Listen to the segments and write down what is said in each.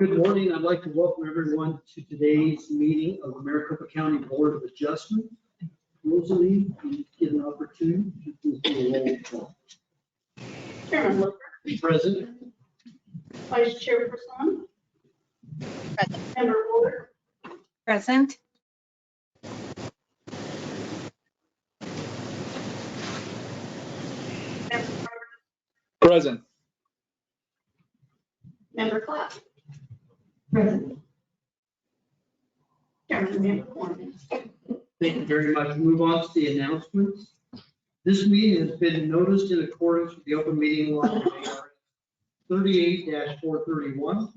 Good morning. I'd like to welcome everyone to today's meeting of the Maricopa County Board of Adjustment. Rosalie, you get an opportunity to do a roll call. Chairman Loper. Present. Vice Chairperson. Present. Member Ward. Present. Member Present. Member Clapp. Present. Chairman Livingston. Thank you very much. Move on to the announcements. This meeting has been noticed in accordance with the open meeting law 38-431.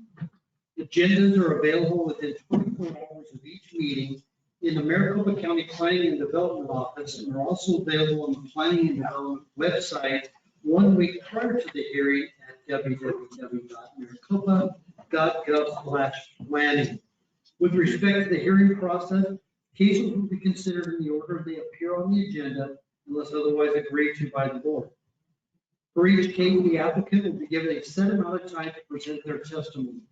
Agendas are available within 24 hours of each meeting in the Maricopa County Planning and Development Office, and are also available on the Planning and Development website 1 week prior to the hearing at www.maricopa.gov/planning. With respect to the hearing process, cases will be considered in the order they appear on the agenda unless otherwise agreed to by the board. For each case, the applicant will be given a set amount of time to present their testimony.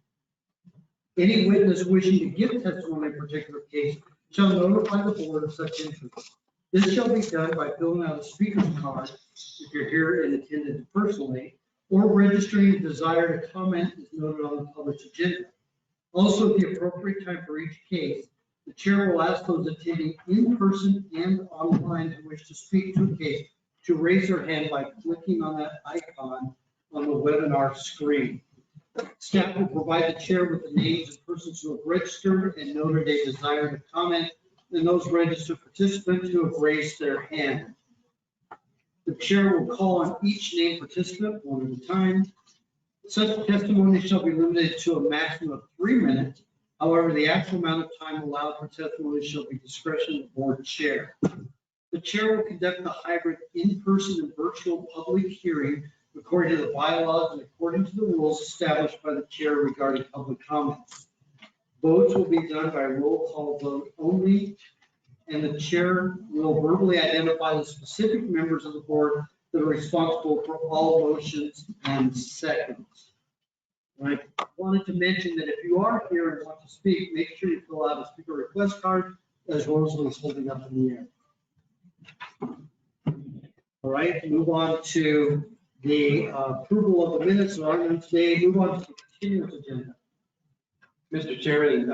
Any witness wishing to give testimony in a particular case shall notify the board of such interest. This shall be done by filling out a speaker's card if you're here and attended personally, or registering a desire to comment as noted on the published agenda. Also, at the appropriate time for each case, the chair will ask those attending in person and online who wish to speak to a case to raise their hand by clicking on that icon on the webinar screen. Staff will provide the chair with the names of persons who have registered and noted a desire to comment, and those registered participants who have raised their hand. The chair will call on each named participant one at a time. Such testimony shall be limited to a maximum of 3 minutes. However, the actual amount of time allowed for testimony shall be discretion of the board chair. The chair will conduct the hybrid in-person and virtual public hearing according to the bylaws and according to the rules established by the chair regarding public comments. Votes will be done by roll call vote only, and the chair will verbally identify the specific members of the board that are responsible for all motions and seconds. And I wanted to mention that if you are here and want to speak, make sure you fill out a speaker request card as Rosalie is holding up in the air. All right, move on to the approval of the minutes of our meeting today. Move on to the continuous agenda. Mr. Chairman,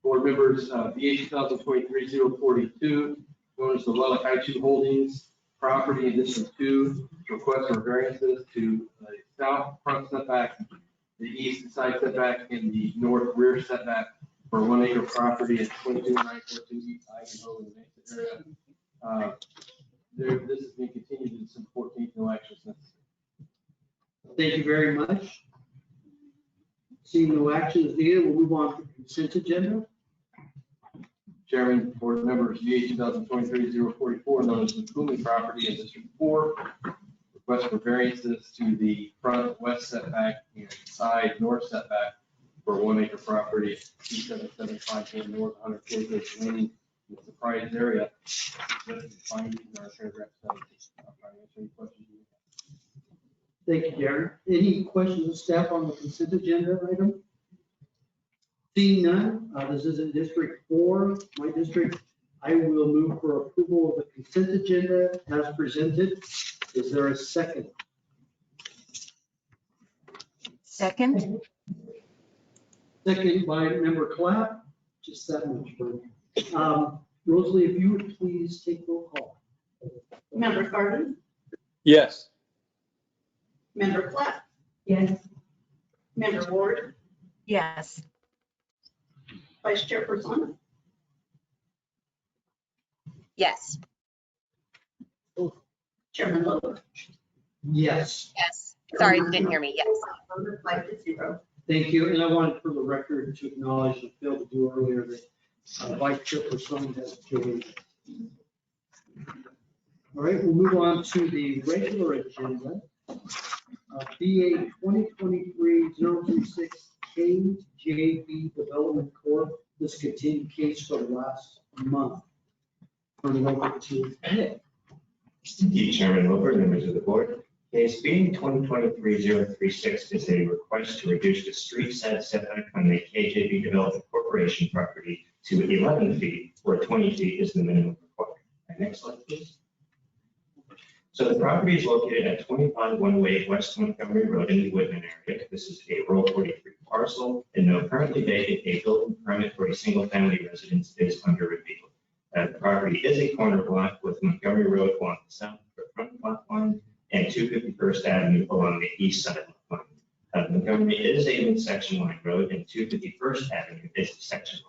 board members, VA 2023-042, known as the Welakaichu Holdings property in District 2, request for variances to the south front setback, the east side setback, and the north rear setback for 1 acre property at 22942 East Ivanhoe in the Mesa area. This has been continued to December 14th, no action since. Thank you very much. Seeing no action is needed, we'll move on to the consent agenda. Chairman, board members, VA 2023-044, known as the Kumi property in District 4. Request for variances to the front west setback and side north setback for 1 acre property, 2775 north 140 Lane in the surprise area. Findings in our paragraph 7. I'll try to answer any questions you have. Thank you, Darren. Any questions of staff on the consent agenda item? Seeing none, this is in District 4, my district. I will move for approval of the consent agenda as presented. Is there a second? Second. Second by member Clapp. Just that much. Rosalie, if you would please take roll call. Member Garden. Yes. Member Clapp. Yes. Member Ward. Yes. Vice Chairperson. Yes. Chairman Loper. Yes, Yes. Sorry, you didn't hear me. Yes. 5-0. thank you. And I wanted for the record to acknowledge and failed to do earlier that Vice Chairperson has joined. All right, we'll move on to the regular agenda. BA 2023-036 KJB Development Corp. This continued case for last month. Turn it over to Ed. Thank you, Chairman Wilbur, members of the board. Case B 2023-036 is a request to reduce the street side setback on the KJB Development Corporation property to 11 feet, where 20 feet is the minimum required. Next slide, please. So the property is located at 25 one-way West Montgomery Road in the Whitman area. This is a rural 43 parcel, and no currently vacant a building permit for a single-family residence is under review. The property is a corner block with Montgomery Road along the south front lot line and 251st Avenue along the east side lot line. Montgomery is a mid-section line road, and 251st Avenue is the section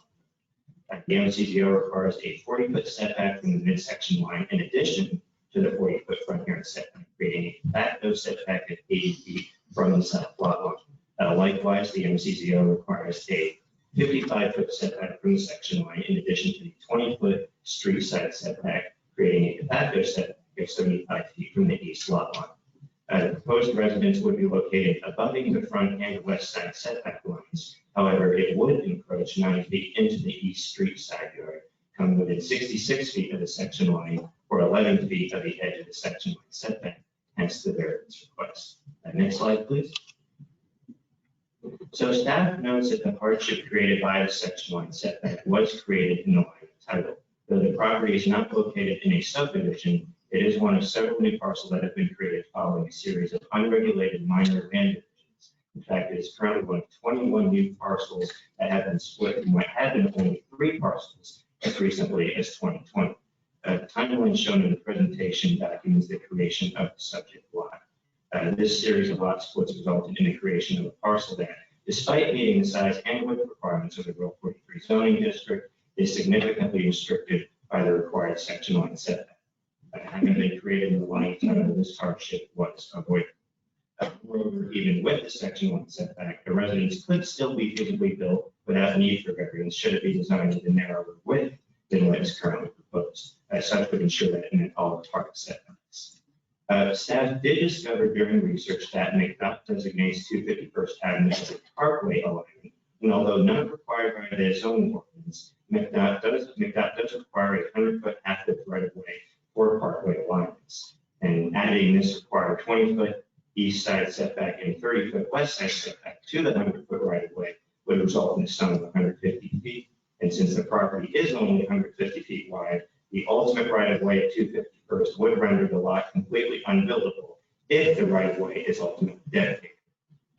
line. The MCGO requires a 40-foot setback from the midsection line in addition to the 40-foot front yard setback, creating a back setback of 80 feet from the south lot line. Likewise, the MCGO requires a 55-foot setback from the section line in addition to the 20-foot street side setback, creating a back setback of 75 feet from the east lot line. The proposed residence would be located above the front and west side setback lines. However, it would encroach 9 feet into the east street side yard, coming within 66 feet of the section line or 11 feet of the edge of the section line setback, hence the variance request. Next slide, please. So staff notes that the hardship created by the section line setback was created in the line of title. Though the property is not located in a subdivision, it is one of several new parcels that have been created following a series of unregulated minor land divisions. In fact, it is currently one of 21 new parcels that have been split from what had been only 3 parcels as recently as 2020. The timeline shown in the presentation documents the creation of the subject lot. This series of lot splits resulted in the creation of a parcel that, despite meeting the size and width requirements of the Rural 43 zoning district, is significantly restricted by the required section line setback. Having been created in the line of title, this hardship was avoided. Moreover, even with the section line setback, the residence could still be feasibly built without need for variance should it be designed with a narrower width than what is currently proposed. As such, would ensure that it met all required setbacks. Staff did discover during research that McDuff designates 251st Avenue as a parkway alignment, and although not required by the zoning ordinance, McDuff does require a 100-foot half-width right-of-way for parkway alignments. And adding this required 20-foot east side setback and 30-foot west side setback to the 100-foot right-of-way would result in a sum of 150 feet. And since the property is only 150 feet wide, the ultimate right-of-way at 251st would render the lot completely unbuildable if the right-of-way is ultimately dedicated.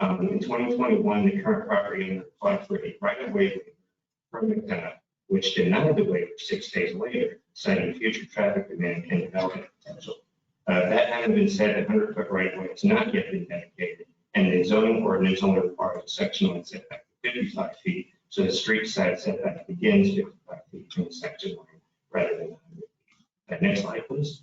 In 2021, the current property owner applied for a right-of-way waiver from McDonough, which denied the waiver 6 days later, citing future traffic demand and development potential. That having been said, the 100-foot right-of-way has not yet been dedicated, and the zoning ordinance only requires a section line setback of 55 feet, so the street side setback begins 55 feet from the section line rather than 100 feet. Next slide, please.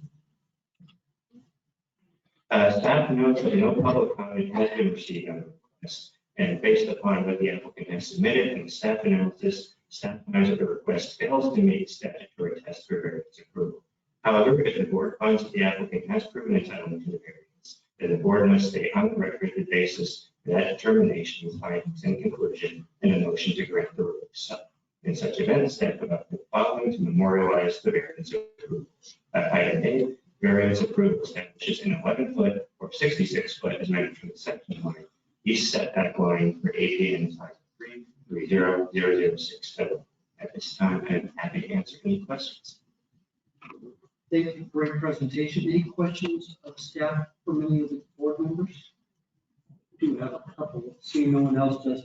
Staff notes that no public comment has been received on the request, and based upon what the applicant has submitted and the staff analysis, staff finds that the request fails to meet statutory test for variance approval. However, if the board finds that the applicant has proven entitlement to the variance, then the board must stay on the record the basis for that determination with findings and conclusion and a motion to grant the release. In such event, staff would have the following to memorialize the variance approval. Item A, variance approval establishes an 11-foot or 66-foot as measured from the section line east setback line for APN 5330006. At this time, I'm happy to answer any questions. Thank you for your presentation. Any questions of staff from any of the board members? We do have a couple, seeing no one else does.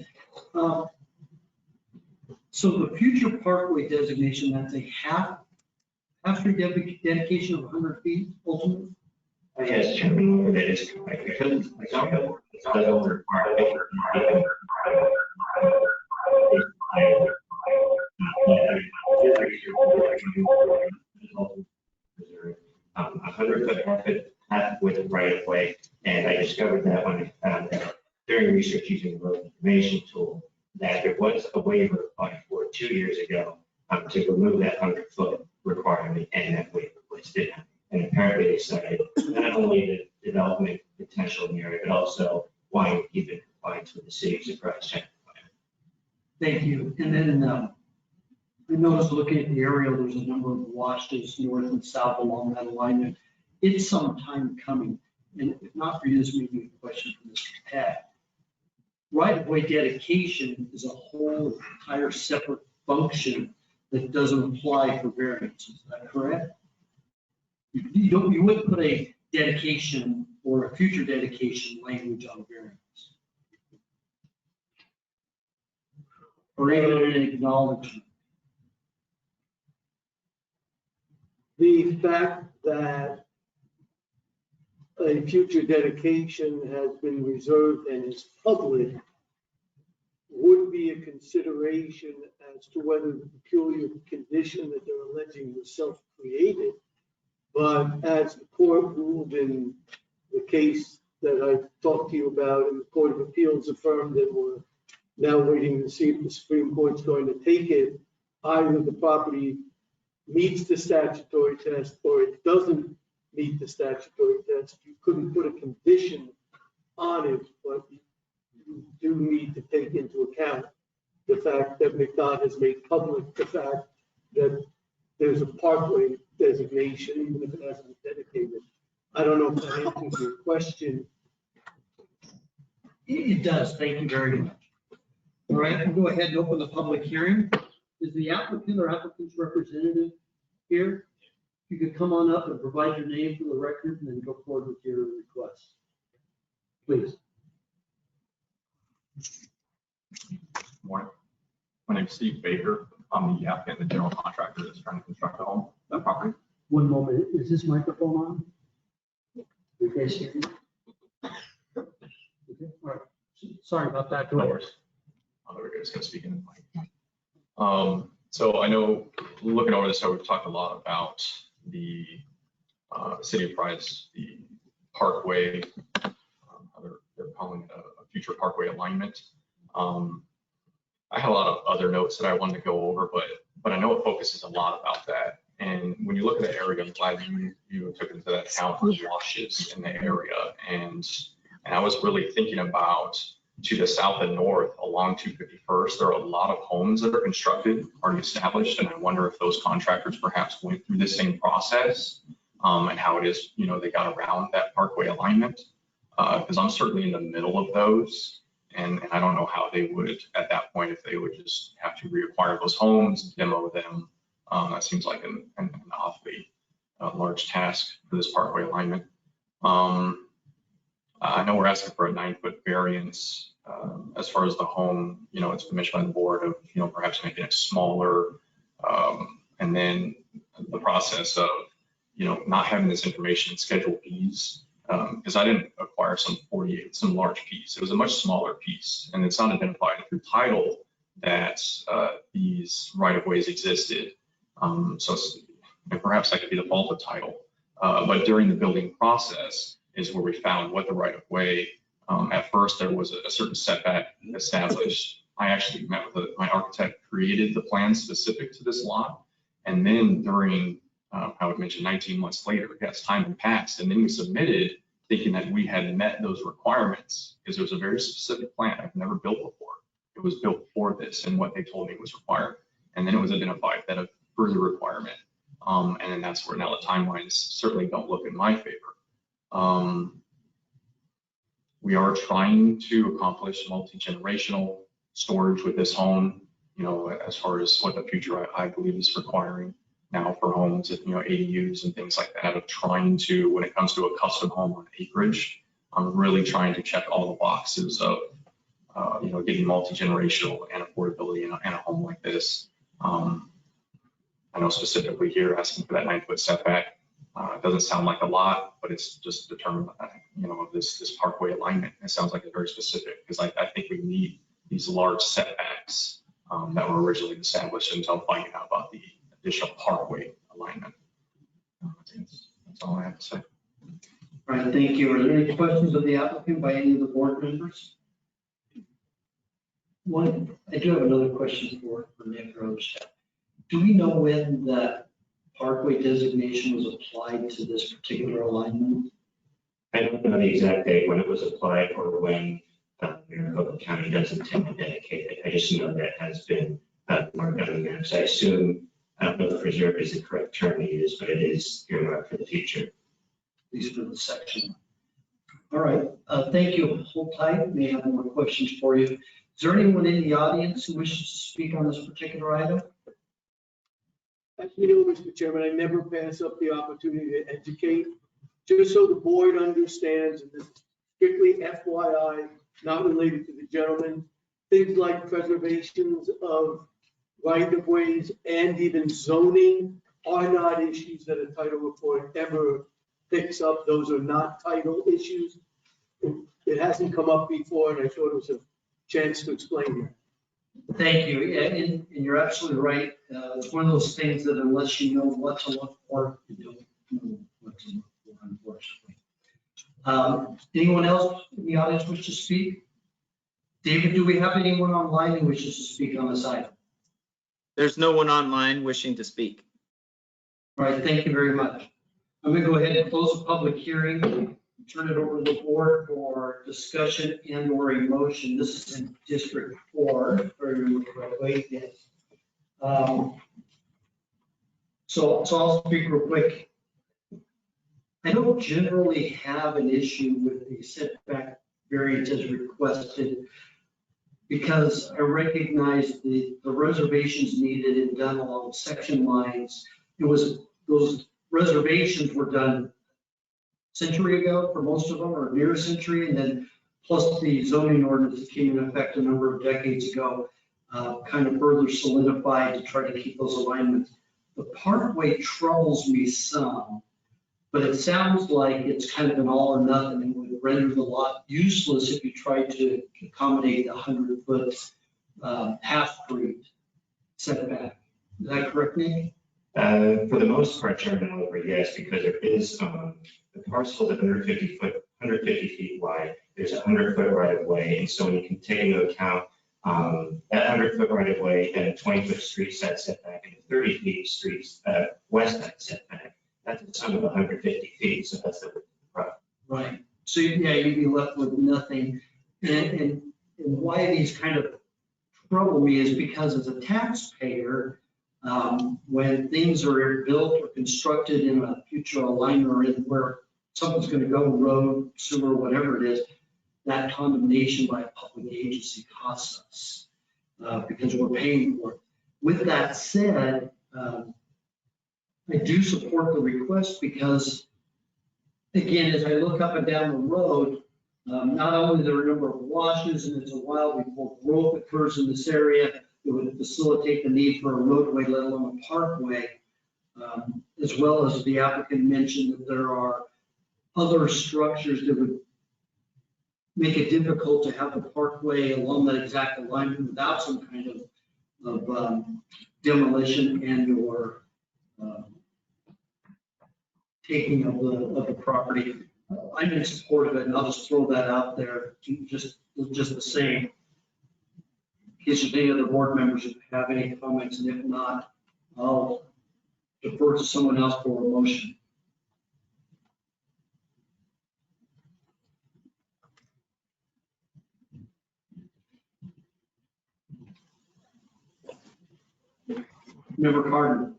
So the future parkway designation, that's a half-street dedication of 100 feet ultimately? Yes, Chairman, that is correct. Because the zoning ordinance doesn't require a 100-foot half-width right-of-way, and I discovered that when I found out during research using the road information tool that there was a waiver applied for 2 years ago to remove that 100-foot requirement, and that waiver was denied. And apparently they cited not only the development potential in the area, but also wanting to keep it in compliance with the city's surprise check plan. Thank you. And then I noticed looking at the aerial, there's a number of washes north and south along that alignment. It's some time coming. and if not for you, this may be a question for Mr. Pat. Right-of-way dedication is a whole entire separate function that doesn't apply for variances. Is that correct? You wouldn't put a dedication or a future dedication language on variance. Or even an acknowledgement. The fact that a future dedication has been reserved and is public would be a consideration as to whether the peculiar condition that they're alleging was self-created. But as the court ruled in the case that I talked to you about, and the Court of Appeals affirmed that we're now waiting to see if the Supreme Court's going to take it, either the property meets the statutory test or it doesn't meet the statutory test. You couldn't put a condition on it, but you do need to take into account the fact that McDonald has made public the fact that there's a parkway designation, even if it hasn't been dedicated. I don't know if that answers your question. It does. Thank you very much. All right, we'll go ahead and open the public hearing. Is the applicant or applicant's representative here? You could come on up and provide your name for the record and then go forward with your request. Please. Morning. My name's Steve Baker. I'm the applicant, the general contractor that's trying to construct a home, that property. One moment. Is this microphone on? You guys hear me? Okay, all right. Sorry about that. Go No ahead. worries. There we go. Just gonna speak in the mic. So I know looking over this, so we've talked a lot about the city of Price, the parkway, they're calling it a future parkway alignment. I had a lot of other notes that I wanted to go over, but I know it focuses a lot about that. And when you look at the area, I'm glad you took into that account the washes in the area. And I was really thinking about to the south and north along 251st, there are a lot of homes that are constructed, already established. And I wonder if those contractors perhaps went through the same process and how it is, they got around that parkway alignment. Because I'm certainly in the middle of those. And I don't know how they would, at that point, if they would just have to reacquire those homes, demo them. That seems like an awfully large task for this parkway alignment. I know we're asking for a 9-foot variance as far as the home, it's been mentioned by the board of, perhaps making it smaller. And then the process of, not having this information in Schedule Bs. Because I didn't acquire some large piece. It was a much smaller piece, and it's not identified through title that these right-of-ways existed. So perhaps that could be the fault of title. But during the building process is where we found what the right-of-way. At first, there was a certain setback established. I actually met with my architect, created the plan specific to this lot, and then during I would mention 19 months later, yes, time had passed, and then we submitted thinking that we had met those requirements because it was a very specific plan I've never built before. It was built for this and what they told me was required. And then it was identified that a further requirement. And then that's where now the timelines certainly don't look in my favor. We are trying to accomplish multi-generational storage with this home, as far as what the future I believe is requiring now for homes, ADUs and things like that, of trying to, when it comes to a custom home on acreage, I'm really trying to check all the boxes of, getting multi-generational and affordability in a home like this. I know specifically here asking for that 9-foot setback. It doesn't sound like a lot, but it's just determined, of this parkway alignment. It sounds like it's very specific because I think we need these large setbacks that were originally established until finding out about the additional parkway alignment. That's all I have to say. All right, thank you. Are there any questions of the applicant by any of the board members? I do have another question for Nick Roach. Do we know when the parkway designation was applied to this particular alignment? I don't know the exact date when it was applied or when Maricopa County does intend to dedicate it. I just know that it has been marked on the maps. I assume, I don't know if reserve is the correct term to use, but it is earmarked for the future. At least for the section. All right, thank you. Hold tight, may have more questions for you. Is there anyone in the audience who wishes to speak on this particular item? As you know, Mr. Chairman, I never pass up the opportunity to educate, just so the board understands, and this is strictly FYI, not related to the gentleman, things like preservations of right-of-ways and even zoning are not issues that a title report ever picks up. Those are not title issues. It hasn't come up before, and I thought it was a chance to explain that. Thank you. Yeah, and you're absolutely right. It's one of those things that unless you know what to look for, you don't know what to look for, unfortunately. Anyone else in the audience wish to speak? David, do we have anyone online who wishes to speak on this item? There's no one online wishing to speak. All right, thank you very much. I'm going to go ahead and close the public hearing, turn it over to the board for discussion and or a motion. This is in District 4, if I remember correctly. Yes. So I'll speak real quick. I don't generally have an issue with the setback variance as requested because I recognize the reservations needed and done along section lines. Those reservations were done a century ago for most of them, or near a century, and then plus the zoning ordinance that came in effect a number of decades ago, kind of further solidified to try to keep those alignments. The parkway troubles me some, but it sounds like it's kind of an all or nothing and would render the lot useless if you tried to accommodate a 100-foot half-breed setback. Is that correct, Nick? For the most part, Chairman Loper, yes, because there is, the parcel is 150 feet wide. There's a 100-foot right of way. And so when you can take into account that 100-foot right of way and a 20-foot street side setback and a 30 feet streets west side setback, that's a sum of 150 feet. So that's the width of the property. Right. So yeah, you'd be left with nothing. And why these kind of trouble me is because as a taxpayer, when things are built or constructed in a future alignment or in where something's going to go, road, sewer, whatever it is, that condemnation by a public agency costs us because we're paying for it. With that said, I do support the request because, again, as I look up and down the road, not only are there a number of washes and it's a while before growth occurs in this area, it would facilitate the need for a roadway, let alone a parkway, as well as the applicant mentioned that there are other structures that would make it difficult to have a parkway along that exact alignment without some kind of demolition and or taking of the property. I'm in support of it, and I'll just throw that out there, just the same. In case there's any other board members who have any comments, and if not, I'll defer to someone else for a motion. Member Carden.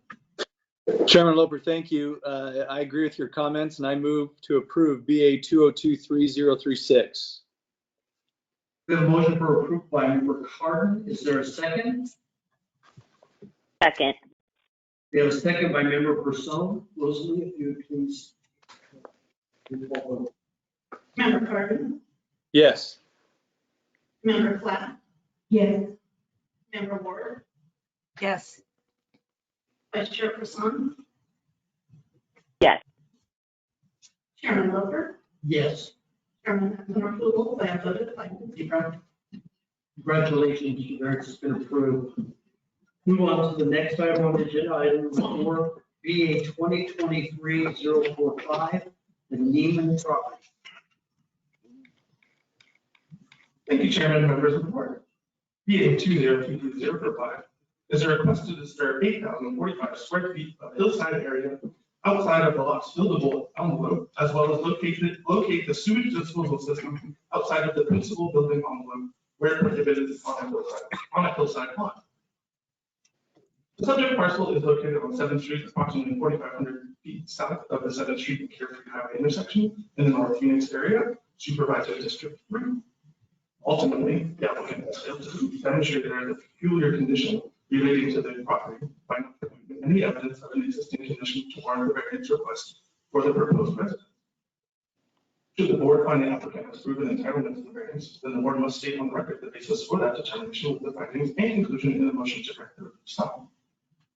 Chairman Loper, thank you. I agree with your comments and I move to approve BA 2023036. We have a motion for approval by Member Carden. Is there a second? Second. We have a second by Member Person. Rosalie, if you would please. Member Carden, Yes. Member Platt, Yes. Member Ward, Yes. Vice Chair Person. Yes. Chairman Loper, Yes. Chairman approval by a vote of 5-0. Congratulations, Mr. Variance has been approved. Move on to the next item on the agenda, item number 4, BA 2023-045, the Neiman property. Thank you, Chairman, members of the board. BA 2023-045 is a request to disturb 8,045 square feet of hillside area outside of the lot's buildable envelope, as well as locate the sewage disposal system outside of the principal building envelope where prohibited on a hillside lot. The subject parcel is located on 7th Street, approximately 4,500 feet south of the 7th Street and Carefree Highway intersection in the North Phoenix area. Supervisor District 3. Ultimately, the applicant has failed to demonstrate there is a peculiar condition relating to the property by not presenting any evidence of an existing condition to warrant a variance request for the proposed residence. Should the board find the applicant has proven entitlement to the variance, then the board must state on the record the basis for that determination with the findings and conclusion in the motion to grant the stop.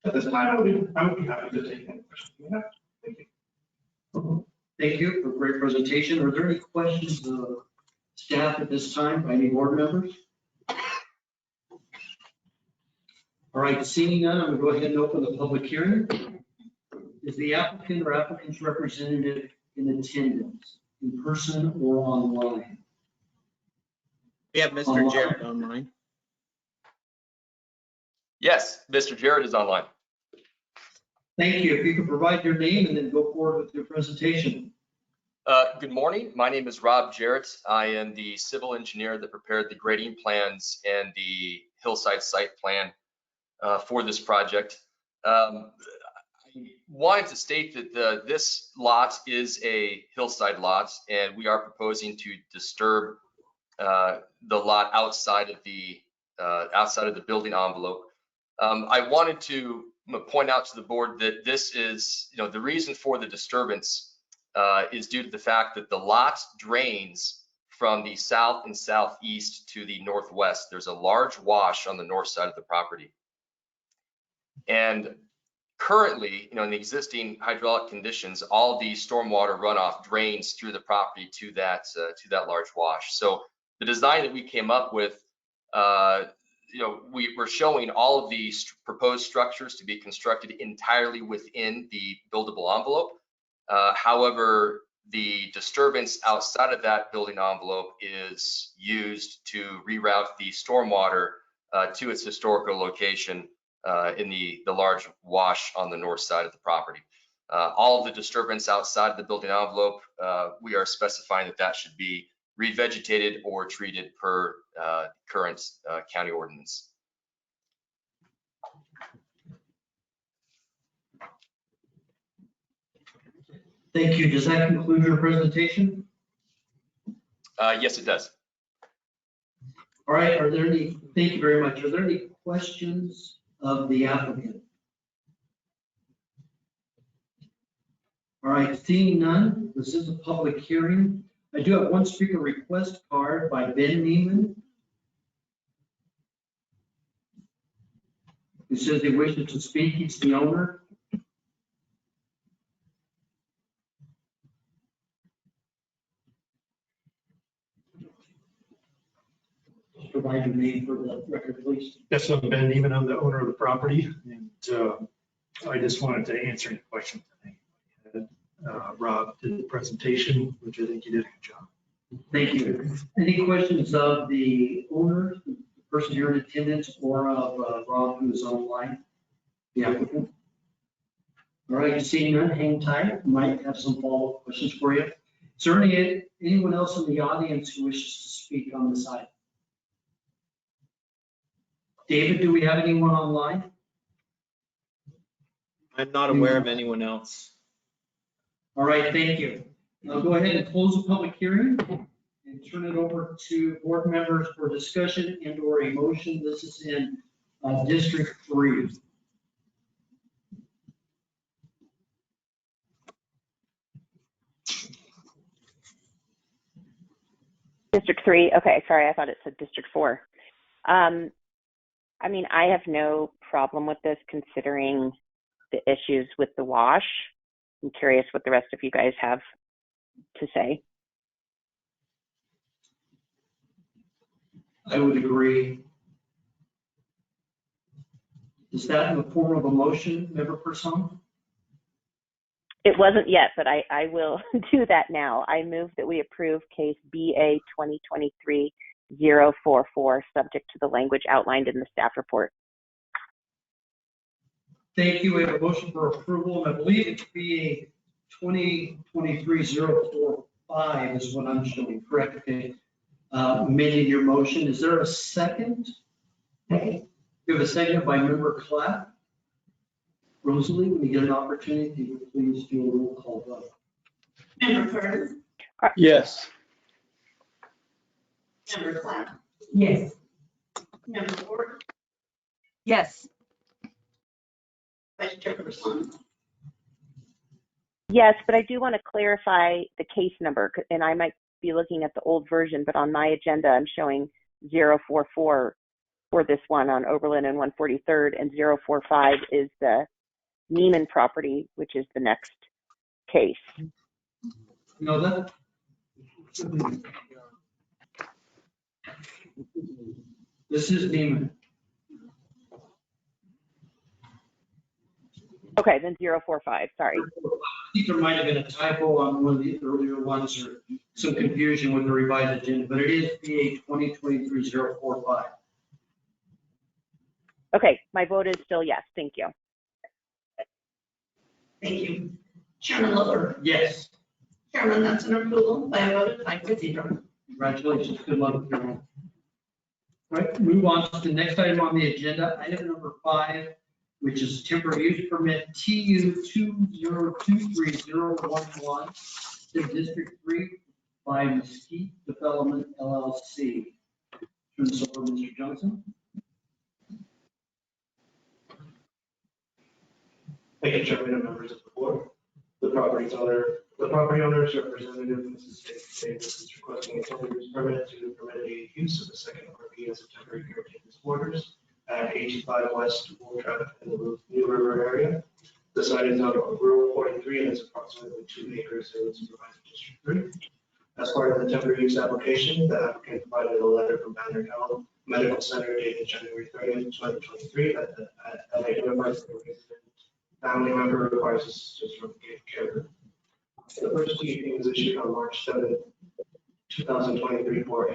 At this time, I would be happy to take any questions you may have. Thank you. Thank you for a great presentation. Are there any questions of staff at this time by any board members? All right, seeing none, I'm going to go ahead and open the public hearing. Is the applicant or applicant's representative in attendance, in person or online? We have Mr. Jarrett online. Yes, Mr. Jarrett is online. Thank you. If you could provide your name and then go forward with your presentation. Good morning. My name is Rob Jarrett. I am the civil engineer that prepared the grading plans and the hillside site plan for this project. I wanted to state that this lot is a hillside lot, and we are proposing to disturb the lot outside of the building envelope. I wanted to point out to the board that this is, the reason for the disturbance is due to the fact that the lot drains from the south and southeast to the northwest. There's a large wash on the north side of the property. And currently, in the existing hydraulic conditions, all the stormwater runoff drains through the property to that large wash. So the design that we came up with, we were showing all of the proposed structures to be constructed entirely within the buildable envelope. However, the disturbance outside of that building envelope is used to reroute the stormwater to its historical location in the large wash on the north side of the property. All of the disturbance outside of the building envelope, we are specifying that should be revegetated or treated per current county ordinance. Thank you. Does that conclude your presentation? Yes, it does. All right. Thank you very much. Are there any questions of the applicant? All right, seeing none, this is a public hearing. I do have one speaker request card by Ben Neiman, who says he wishes to speak. He's the owner. Just provide your name for the record, please. Yes, I'm Ben Neiman. I'm the owner of the property, and I just wanted to answer any questions that anybody had. Rob did the presentation, which I think you did a good job. Thank you. Any questions of the owner, the person here in attendance, or of Rob, who is online, the applicant? All right, seeing none, hang tight. Might have some follow-up questions for you. Is there anyone else in the audience who wishes to speak on this item? David, do we have anyone online? I'm not aware of anyone else. All right, thank you. I'll go ahead and close the public hearing and turn it over to board members for discussion and or a motion. This is in District 3. District 3, okay, sorry, I thought it said District 4. I mean, I have no problem with this considering the issues with the wash. I'm curious what the rest of you guys have to say. I would agree. Is that in the form of a motion, member person? It wasn't yet, but I will do that now. I move that we approve case BA 2023-044, subject to the language outlined in the staff report. Thank you. We have a motion for approval, and I believe it to be a 2023-045 is what I'm showing, correct? Okay. Amending your motion. Is there a second? Okay. You have a second by member Clapp. Rosalie, when you get an opportunity, please do a roll call vote. Member Curtis, Yes. Member Platt, Yes. Member Ford, Yes. Vice Chairperson. Yes, but I do want to clarify the case number, and I might be looking at the old version, but on my agenda, I'm showing 044 for this one on Oberlin and 143rd, and 045 is the Neiman property, which is the next case. No, that. This is Neiman. Okay, then 045, sorry. I think there might have been a typo on one of the earlier ones or some confusion with the revised agenda, but it is BA 2023-045. Okay, my vote is still yes, thank you. Thank you. Chairman Lower, Yes. Chairman, that's an approval by a vote of 5-0. Congratulations, good luck with your one. All right, move on to the next item on the agenda, item number 5, which is temporary use permit TU 2023-011 to District 3 by Mesquite Development LLC. Turn this over to Mr. Johnson. Thank you, Chairman and members of the board. The property owner's representative, Mrs. Davis, is requesting a temporary use permit to permit a use of the second RV as a temporary caretaker's quarters at 85 West Wolf Drive in the New River area. The site is now rural 43 and is approximately 2 acres in supervised District 3. As part of the temporary use application, the applicant provided a letter from Banner Health Medical Center dated January 30th, 2023 that identifies the resident family member requires assistance from caregiver. The first TUP was issued on March 7th, 2023 for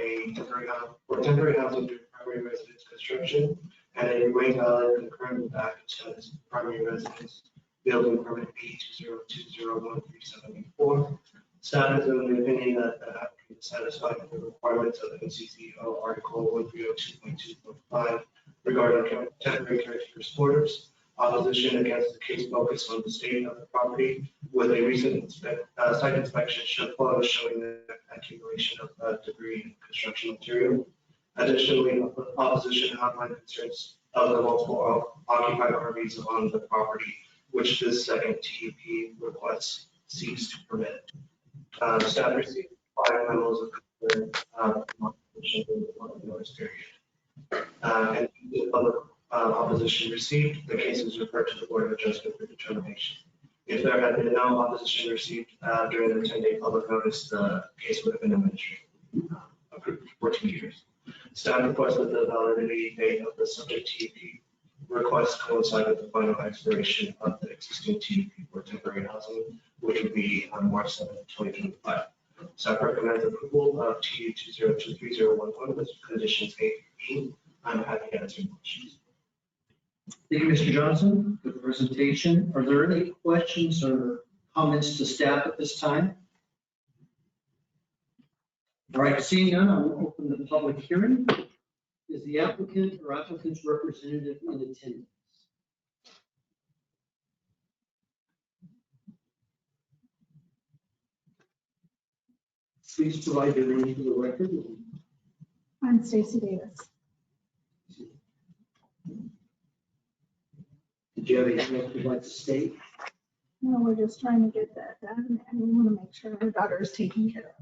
temporary housing during primary residence construction, and it remains valid concurrent with the active status of primary residence building permit B20201374. Staff is of the opinion that the applicant is satisfied with the requirements of NCCO Article 1302.2.5 regarding temporary caretaker quarters. Opposition against the case focused on the state of the property with a recent site inspection photos showing the accumulation of debris and construction material. Additionally, opposition outlined concerns of the multiple occupied RVs on the property, which this second TUP request seeks to permit. Staff received 5 memos of concern in the public notice period. And the public opposition received, the case is referred to the Board of Adjustment for determination. If there had been no opposition received during the 10-day public notice, the case would have been administratively approved for 2 years. Staff requests that the validity date of the subject TUP request coincide with the final expiration of the existing TUP for temporary housing, which would be on March 7th, 2025. Staff recommends approval of TU 2023-011 with conditions A through B. I'm happy to answer questions. Thank you, Mr. Johnson, for the presentation. Are there any questions or comments to staff at this time? All right, seeing none, I will open the public hearing. Is the applicant or applicant's representative in attendance? Please provide your name for the record. I'm Stacy Davis. Did you have anything else you'd like to state? No, we're just trying to get that done and we want to make sure our daughter is taken care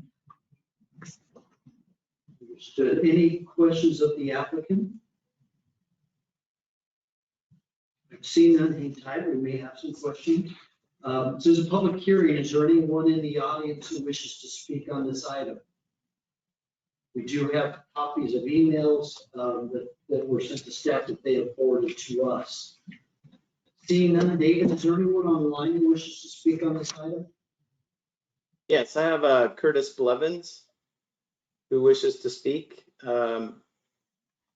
of. Understood. Any questions of the applicant? I've seen none. Hang tight, we may have some questions. This is a public hearing. Is there anyone in the audience who wishes to speak on this item? We do have copies of emails that were sent to staff that they have forwarded to us. Seeing none, David, is there anyone online who wishes to speak on this item? Yes, I have Curtis Blevins who wishes to speak.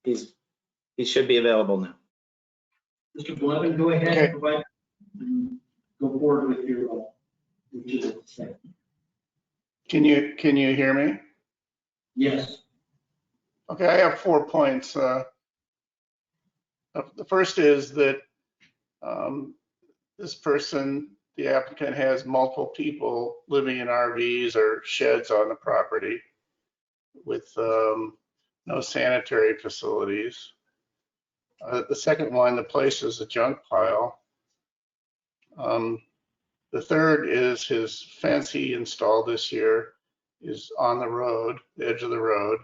He should be available now. Mr. Blevin, go ahead and provide. Go forward with your statement. Can you hear me? Yes. Okay, I have 4 points. The first is that this person, the applicant, has multiple people living in RVs or sheds on the property with no sanitary facilities. The second one, the place is a junk pile. The third is his fence he installed this year is on the road, the edge of the road.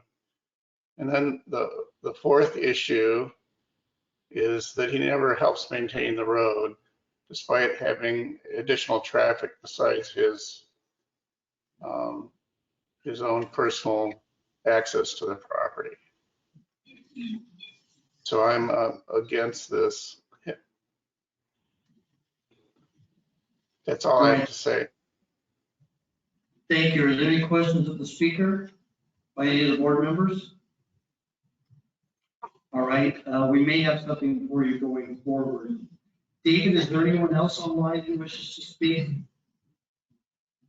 And then the fourth issue is that he never helps maintain the road despite having additional traffic besides his own personal access to the property. So I'm against this. That's all I have to say. Thank you. Are there any questions of the speaker by any of the board members? All right, we may have something for you going forward. David, is there anyone else online who wishes to speak? I'm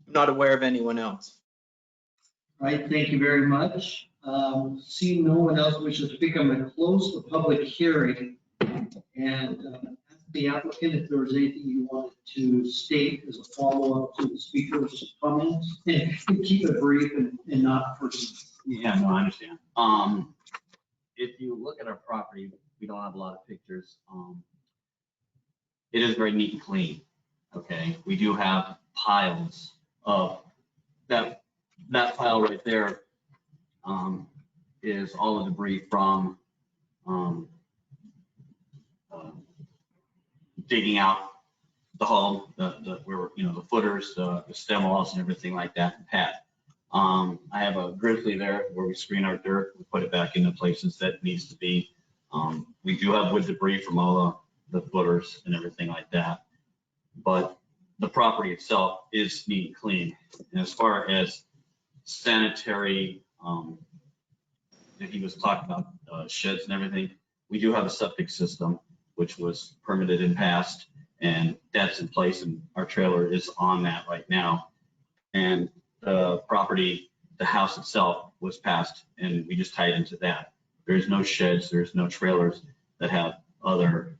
not aware of anyone else. All right, thank you very much. Seeing no one else wishes to speak, I'm going to close the public hearing and ask the applicant if there was anything you wanted to state as a follow-up to the speaker's comments. And keep it brief and not personal. Yeah, no, I understand. If you look at our property, we don't have a lot of pictures. It is very neat and clean. Okay, we do have piles of that pile right there is all the debris from digging out the hull, the footers, the stem walls and everything like that, and pad. I have a grizzly there where we screen our dirt, we put it back into places that needs to be. We do have wood debris from all the footers and everything like that. But the property itself is neat and clean. And as far as sanitary, he was talking about sheds and everything, we do have a septic system, which was permitted and passed, and that's in place, and our trailer is on that right now. And the property, the house itself was passed, and we just tied into that. There's no sheds, there's no trailers that have other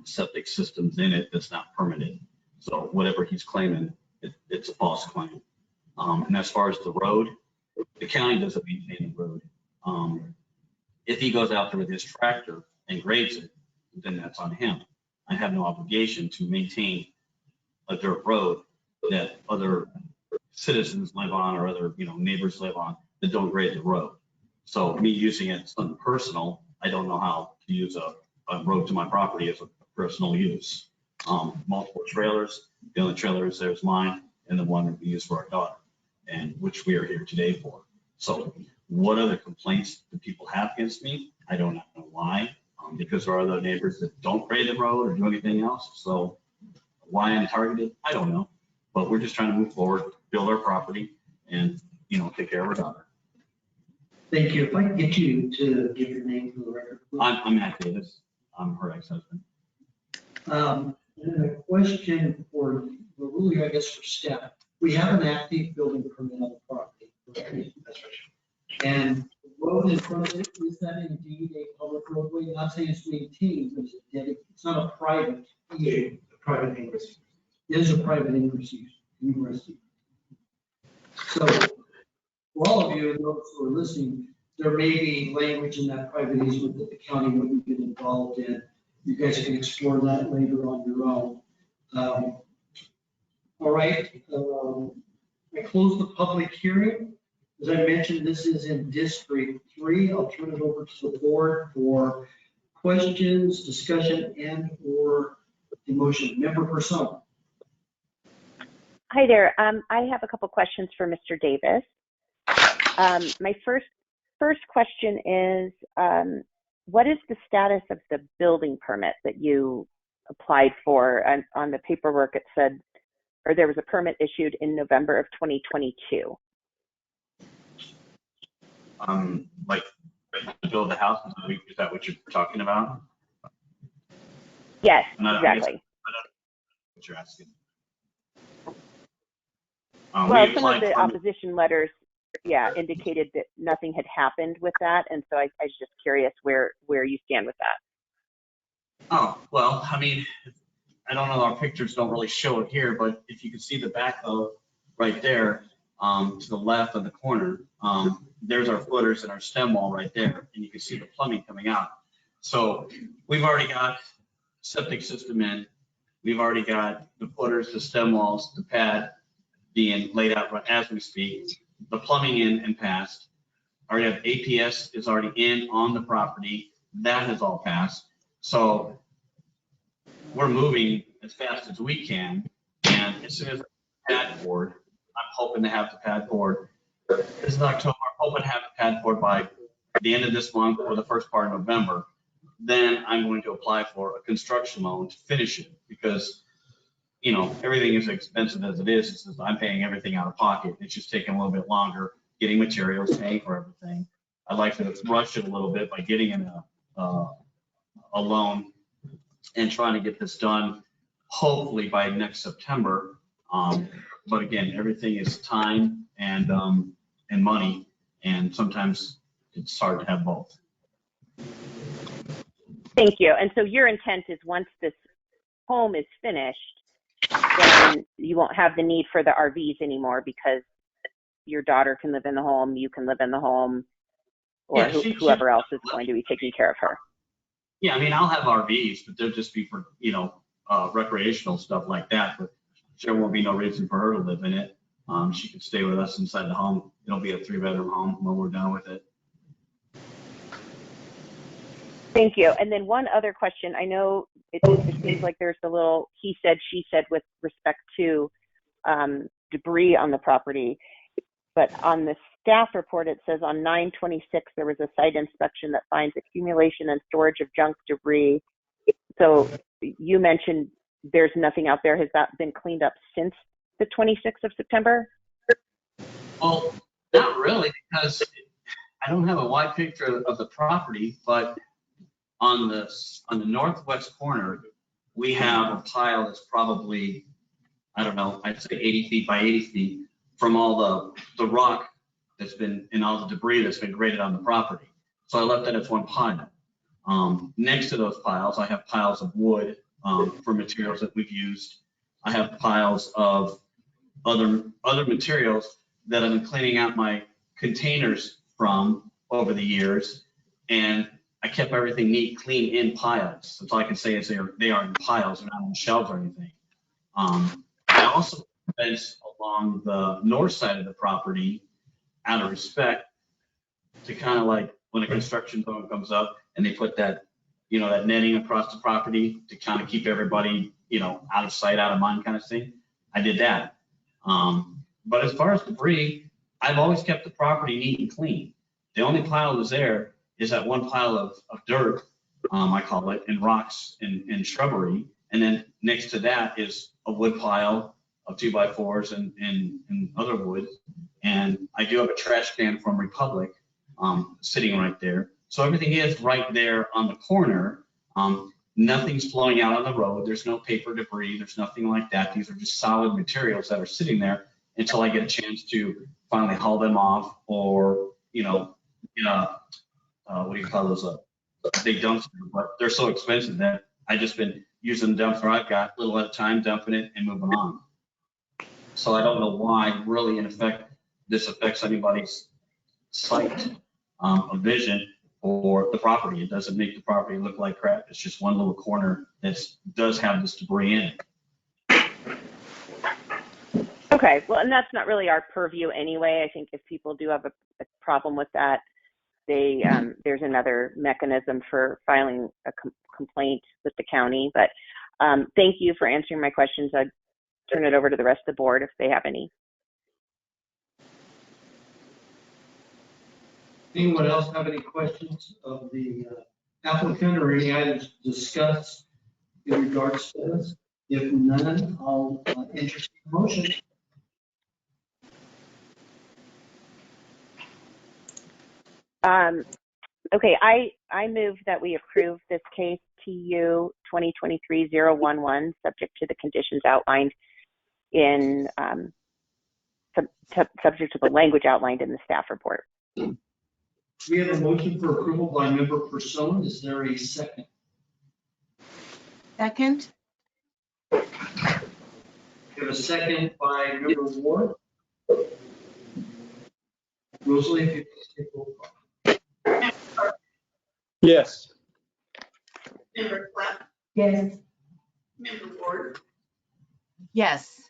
septic systems in it that's not permitted. So whatever he's claiming, it's a false claim. And as far as the road, the county doesn't maintain the road. If he goes out there with his tractor and grades it, then that's on him. I have no obligation to maintain a dirt road that other citizens live on or other neighbors live on that don't grade the road. So me using it as something personal, I don't know how to use a road to my property as a personal use. Multiple trailers, the only trailer is there's mine and the one that we use for our daughter, and which we are here today for. So what other complaints do people have against me? I don't know why, because there are other neighbors that don't grade the road or do anything else. So why I'm targeted, I don't know, but we're just trying to move forward, build our property, and take care of our daughter. Thank you. If I can get you to give your name for the record. I'm Matt Davis. I'm her ex-husband. And a question for, really, I guess, for staff. We have an active building permit on the property. Right? That's right. And the road in front of it, is that indeed a public roadway? Not saying it's maintained, but it's not a private. A private ingress. It is a private ingress. So for all of you and those who are listening, there may be language in that private easement that the county wouldn't get involved in. You guys can explore that later on your own. All right, I close the public hearing. As I mentioned, this is in District 3. I'll turn it over to the board for questions, discussion, and/or the motion. Member Person. Hi there. I have a couple questions for Mr. Davis. My first question is, what is the status of the building permit that you applied for? And on the paperwork, it said, or there was a permit issued in November of 2022. Like to build the house, is that what you're talking about? Yes, exactly. What you're asking. Well, some of the opposition letters, indicated that nothing had happened with that, and so I was just curious where you stand with that. Oh, well, I mean, I don't know, our pictures don't really show it here, but if you can see the backhoe right there, to the left of the corner, there's our footers and our stem wall right there, and you can see the plumbing coming out. So we've already got septic system in, we've already got the footers, the stem walls, the pad being laid out right as we speak, the plumbing in and passed. Already have APS is already in on the property, that has all passed. So we're moving as fast as we can, and as soon as the pad board, I'm hoping to have the pad board. This is October. I'm hoping to have the pad board by the end of this month or the first part of November. Then I'm going to apply for a construction loan to finish it because, you know, everything is expensive as it is. It's just I'm paying everything out of pocket. It's just taking a little bit longer getting materials, paying for everything. I'd like to rush it a little bit by getting in a loan and trying to get this done hopefully by next September. But again, everything is time and money, and sometimes it's hard to have both. Thank you. And so your intent is once this home is finished, then you won't have the need for the RVs anymore because your daughter can live in the home, you can live in the home, or Yeah, whoever else is going to be taking care of her. Yeah, I mean, I'll have RVs, but they'll just be for, you know, recreational stuff like that. But there won't be no reason for her to live in it. She can stay with us inside the home. It'll be a 3-bedroom home when we're done with it. Thank you. And then one other question. I know it seems like there's a little he said, she said with respect to debris on the property. But on the staff report, it says on 9/26, there was a site inspection that finds accumulation and storage of junk debris. So you mentioned there's nothing out there. Has that been cleaned up since the 26th of September? Well, not really, because I don't have a wide picture of the property, but on the northwest corner, we have a pile that's probably, I don't know, I'd say 80 feet by 80 feet from all the rock that's been, and all the debris that's been graded on the property. So I left that as one pile. Next to those piles, I have piles of wood for materials that we've used. I have piles of other materials that I've been cleaning out my containers from over the years, and I kept everything neat, clean in piles. That's all I can say is they are in piles, they're not on shelves or anything. I also fenced along the north side of the property out of respect to kind of like when a construction zone comes up and they put that, you know, that netting across the property to kind of keep everybody, you know, out of sight, out of mind kind of thing. I did that. But as far as debris, I've always kept the property neat and clean. The only pile that's there is that one pile of dirt, I call it, and rocks and shrubbery. And then next to that is a wood pile of 2x4s and other wood. And I do have a trash can from Republic sitting right there. So everything is right there on the corner. Nothing's flowing out on the road. There's no paper debris. There's nothing like that. These are just solid materials that are sitting there until I get a chance to finally haul them off or, you know, what do you call those? Big dumpster, but they're so expensive that I just been using the dumpster I've got little at a time, dumping it and moving on. So I don't know why really in effect this affects anybody's sight of vision or the property. It doesn't make the property look like crap. It's just one little corner that does have this debris in it. Okay, well, and that's not really our purview anyway. I think if people do have a problem with that, there's another mechanism for filing a complaint with the county. But thank you for answering my questions. I'd turn it over to the rest of the board if they have any. Anyone else have any questions of the applicant or any items discussed in regards to this? If none, I'll entertain a motion. Okay, I move that we approve this case TU 2023-011, subject to the conditions outlined in, subject to the language outlined in the staff report. We have a motion for approval by member Person. Is there a second? Second? We have a second by member Ward. Rosalie, if you please take roll call. Member Clark, Yes. Member Platt, Yes. Member Ward, Yes.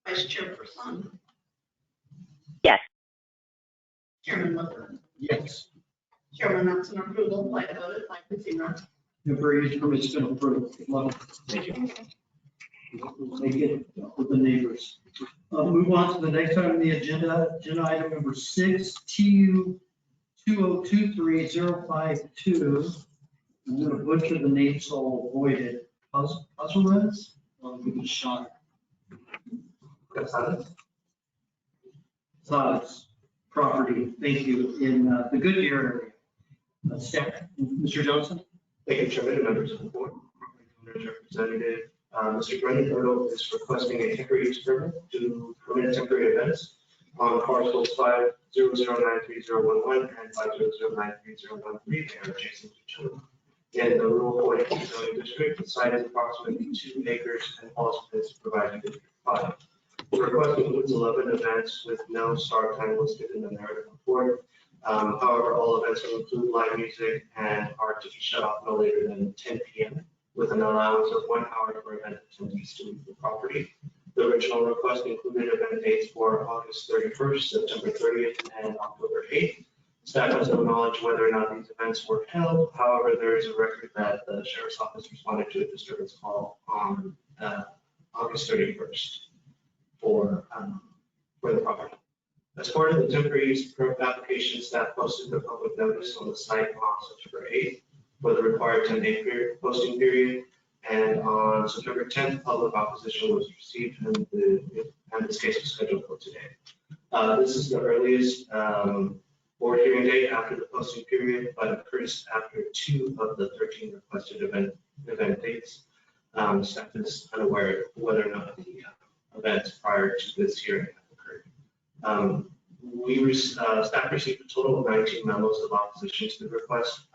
Vice Chairperson, Yes. Chairman Lippert. Yes. Chairman Watson approval by a vote of 5-0. Temporary use permit's been approved. Well, Thank you. Make it with the neighbors. Move on to the next item on the agenda, agenda item number 6, TU 2023-052. I'm gonna butcher the name, so I'll avoid it. Puzzles? I'll give it a shot. Size, property, thank you, in the Goodyear area. Staff, Mr. Johnson? Thank you, Chairman, and members of the board. Property owner's representative, Mr. Brendan Ertl is requesting a temporary use permit to permit temporary events on parcels 5009311 and 5009313. They are adjacent to each other. In the rural 42 zoning district, the site is approximately 2 acres and also is provided in District 5. The request includes 11 events with no start time listed in the narrative report. However, all events will include live music and are to be shut off no later than 10 p.m. with an allowance of 1 hour for event attendees to leave the property. The original request included event dates for August 31st, September 30th, and October 8th. Staff has no knowledge whether or not these events were held. However, there is a record that the Sheriff's Office responded to a disturbance call on August 31st for the property. As part of the temporary use permit application, staff posted the public notice on the site on September 8th for the required 10-day posting period. And on September 10th, public opposition was received and this case was scheduled for today. This is the earliest board hearing date after the posting period, but occurs after 2 of the 13 requested event dates. Staff is unaware of whether or not the events prior to this hearing have occurred. Staff received a total of 19 memos of opposition to the request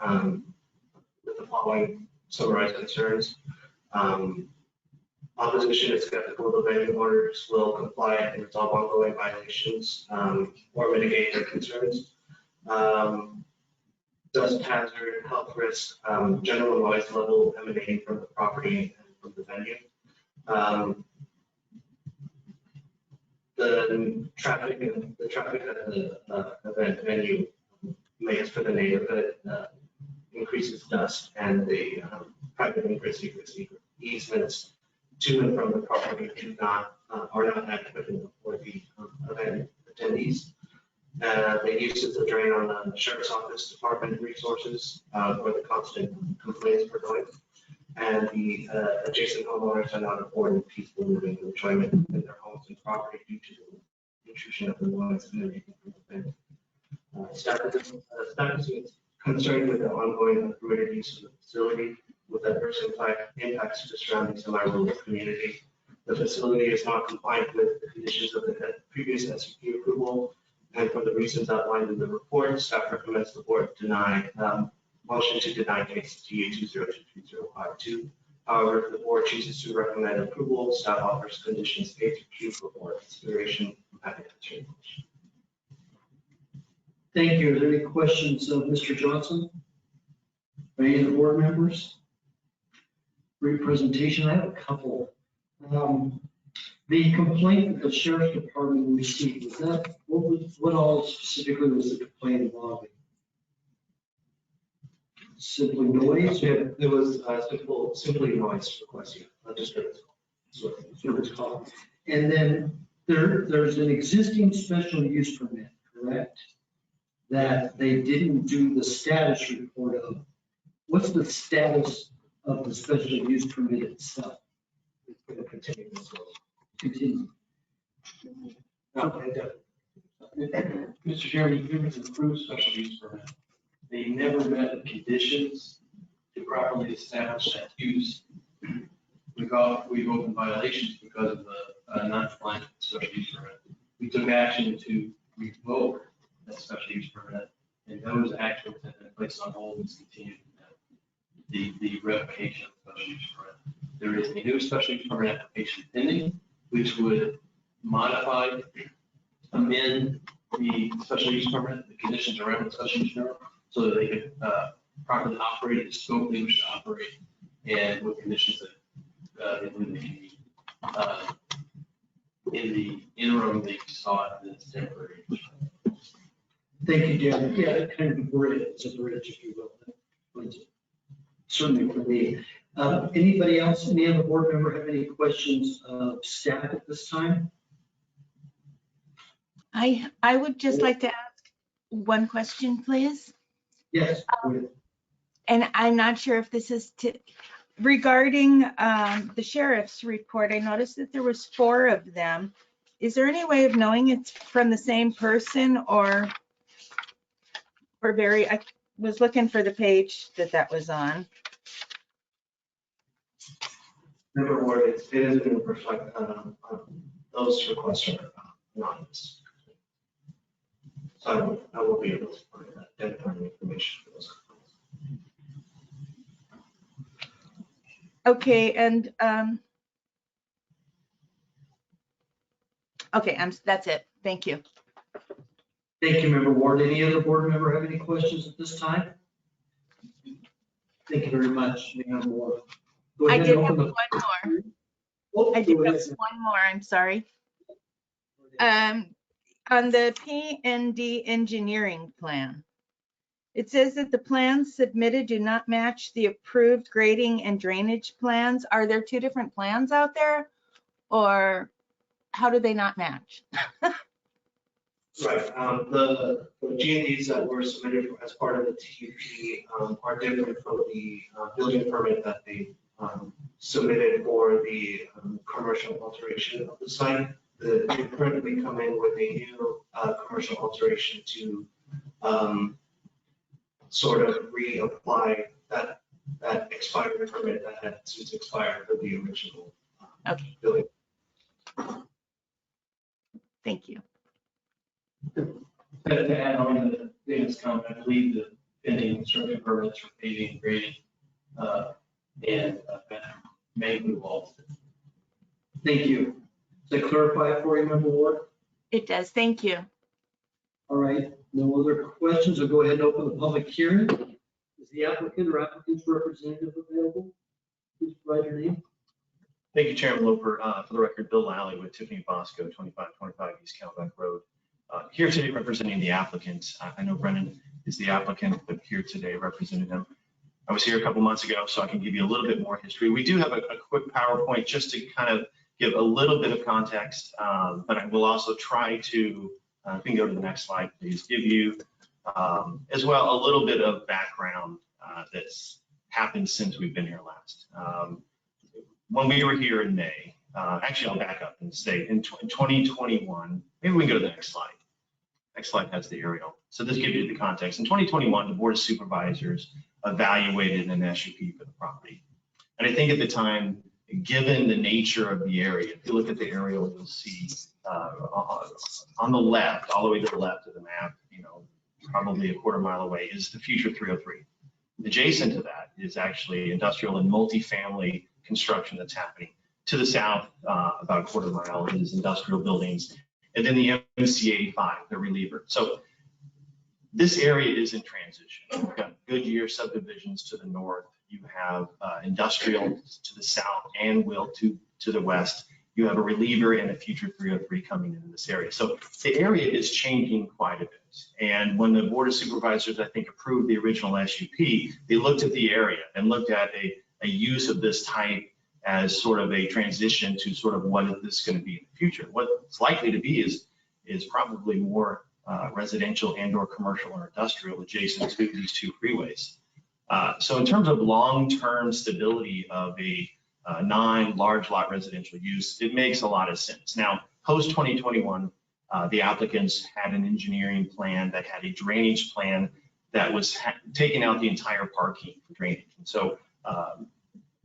with the following summarized concerns. Opposition is skeptical the venue owners will comply and resolve ongoing violations or mitigate their concerns. Dust hazard, health risk, general noise level emanating from the property and from the venue. The traffic at the event venue makes for the neighborhood increases dust, and the private ingress easements to and from the property are not adequate for the event attendees. They use it to drain on the Sheriff's Office department resources for the constant complaints for noise. And the adjacent homeowners are not afforded peaceful living and enjoyment in their homes and property due to the intrusion of the noise emanating from the event. Staff is concerned with the ongoing unpermitted use of the facility with adverse impacts to the surrounding semi-rural community. The facility is not compliant with the conditions of the previous SUP approval, and for the reasons outlined in the report, staff recommends the board motion to deny case TU 2023-052. However, if the board chooses to recommend approval, staff offers conditions A through Q for board consideration. I'm happy to answer your question. Thank you. Are there any questions of Mr. Johnson? Or any of the board members? Great presentation. I have a couple. The complaint that the Sheriff's Department received, was that, what all specifically was the complaint involving? Simply noise? Yeah, it was simply noise request, not disturbance call. And then there's an existing special use permit, correct? That they didn't do the status report of. What's the status of the special use permit itself? It's going to continue. Continue. Mr. Chairman, given an approved special use permit, they never met the conditions to properly establish that use. We've opened violations because of the non-compliant special use permit. We took action to revoke that special use permit, and those actions have been placed on hold and continued the revocation of the special use permit. There is a new special use permit application pending, which would modify, amend, the special use permit, the conditions around the special use permit, so that they could properly operate the scope they wish to operate, and with conditions that include the in the interim, they sought this temporary. Thank you, Dan. Yeah, it kind of a bridge, it's a bridge, if you will. Certainly for me. Anybody else, any other board member have any questions of staff at this time? I would just like to ask one question, please. Yes. And I'm not sure if this is regarding the sheriff's report. I noticed that there was 4 of them. Is there any way of knowing it's from the same person or I was looking for the page that was on. Member Ward, it is going to reflect those requests are anonymous. So I will be able to provide that identifying information for those. Okay, and okay, that's it. Thank you. Thank you, Member Ward. Any other board member have any questions at this time? Thank you very much, Member Ward. I did have one more. Oh, I did have one more, I'm sorry. On the P&D engineering plan, it says that the plans submitted do not match the approved grading and drainage plans. Are there 2 different plans out there, or how do they not match? Right. The G&Ds that were submitted as part of the TUP are different from the building permit that they submitted for the commercial alteration of the site. They currently come in with a new commercial alteration to sort of reapply that expired permit that had since expired for the original building. Thank you. To add on to Dan's comment, I believe the pending construction permits for paving and grading and may move all. Thank you. Does that clarify it for you, Member Ward? It does. Thank you. All right. No other questions? I'll go ahead and open the public hearing. Is the applicant or applicant's representative available? Please provide your name. Thank you, Chairman Loper. For the record, Bill Lally with Tiffany Bosco, 2525 East Calbeck Road. Here today representing the applicant. I know Brennan is the applicant, but here today representing him. I was here a couple months ago, so I can give you a little bit more history. We do have a quick PowerPoint just to kind of give a little bit of context, but I will also try to, if we can go to the next slide, please, give you as well a little bit of background that's happened since we've been here last. When we were here in May, actually I'll back up and say in 2021, maybe we can go to the next slide. Next slide has the aerial. So this gives you the context. In 2021, the Board of Supervisors evaluated an SUP for the property. And I think at the time, given the nature of the area, if you look at the aerial, you'll see on the left, all the way to the left of the map, you know, probably a quarter mile away is the future 303. Adjacent to that is actually industrial and multifamily construction that's happening. To the south, about a quarter mile is industrial buildings. And then the MCA5, the reliever. So this area is in transition. We've got Goodyear subdivisions to the north. You have industrial to the south and Will to the west. You have a reliever and a future 303 coming into this area. So the area is changing quite a bit. And when the Board of Supervisors, I think, approved the original SUP, they looked at the area and looked at a use of this type as sort of a transition to sort of what is this going to be in the future. What it's likely to be is probably more residential and or commercial or industrial adjacent to these 2 freeways. So in terms of long-term stability of a non-large lot residential use, it makes a lot of sense. Now, post 2021, the applicants had an engineering plan that had a drainage plan that was taking out the entire parking for drainage. And so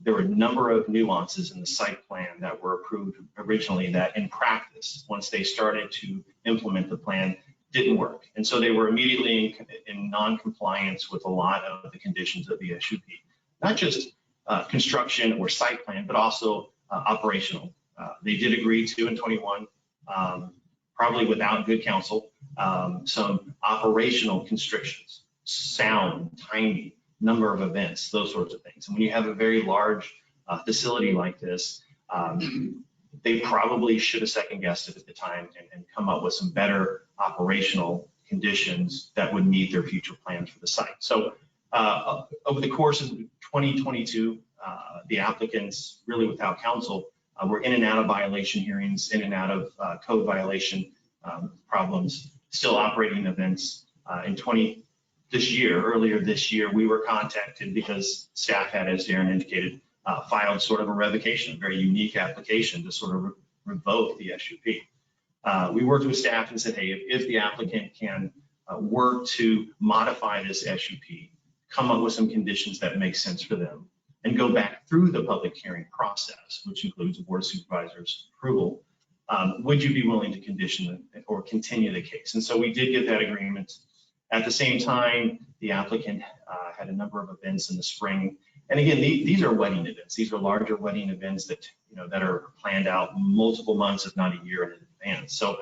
there were a number of nuances in the site plan that were approved originally that in practice, once they started to implement the plan, didn't work. And so they were immediately in non-compliance with a lot of the conditions of the SUP, not just construction or site plan, but also operational. They did agree to in 21 probably without good counsel, some operational constrictions, sound, timing, number of events, those sorts of things. And when you have a very large facility like this, they probably should have second guessed it at the time and come up with some better operational conditions that would meet their future plans for the site. So over the course of 2022, the applicants, really without counsel, were in and out of violation hearings, in and out of code violation problems, still operating events. Earlier this year, we were contacted because staff had, as Darren indicated, filed sort of a revocation, a very unique application to sort of revoke the SUP. We worked with staff and said, hey, if the applicant can work to modify this SUP, come up with some conditions that make sense for them, and go back through the public hearing process, which includes the Board of Supervisors approval, would you be willing to condition or continue the case? And so we did get that agreement. At the same time, the applicant had a number of events in the spring. And again, these are wedding events. These are larger wedding events that, that are planned out multiple months, if not a year in advance. So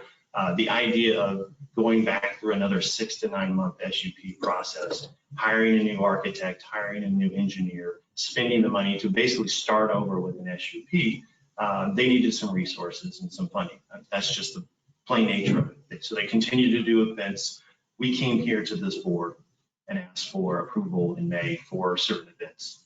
the idea of going back through another 6 to 9 month SUP process, hiring a new architect, hiring a new engineer, spending the money to basically start over with an SUP, they needed some resources and some funding. That's just the plain nature of it. So they continue to do events. We came here to this board and asked for approval in May for certain events.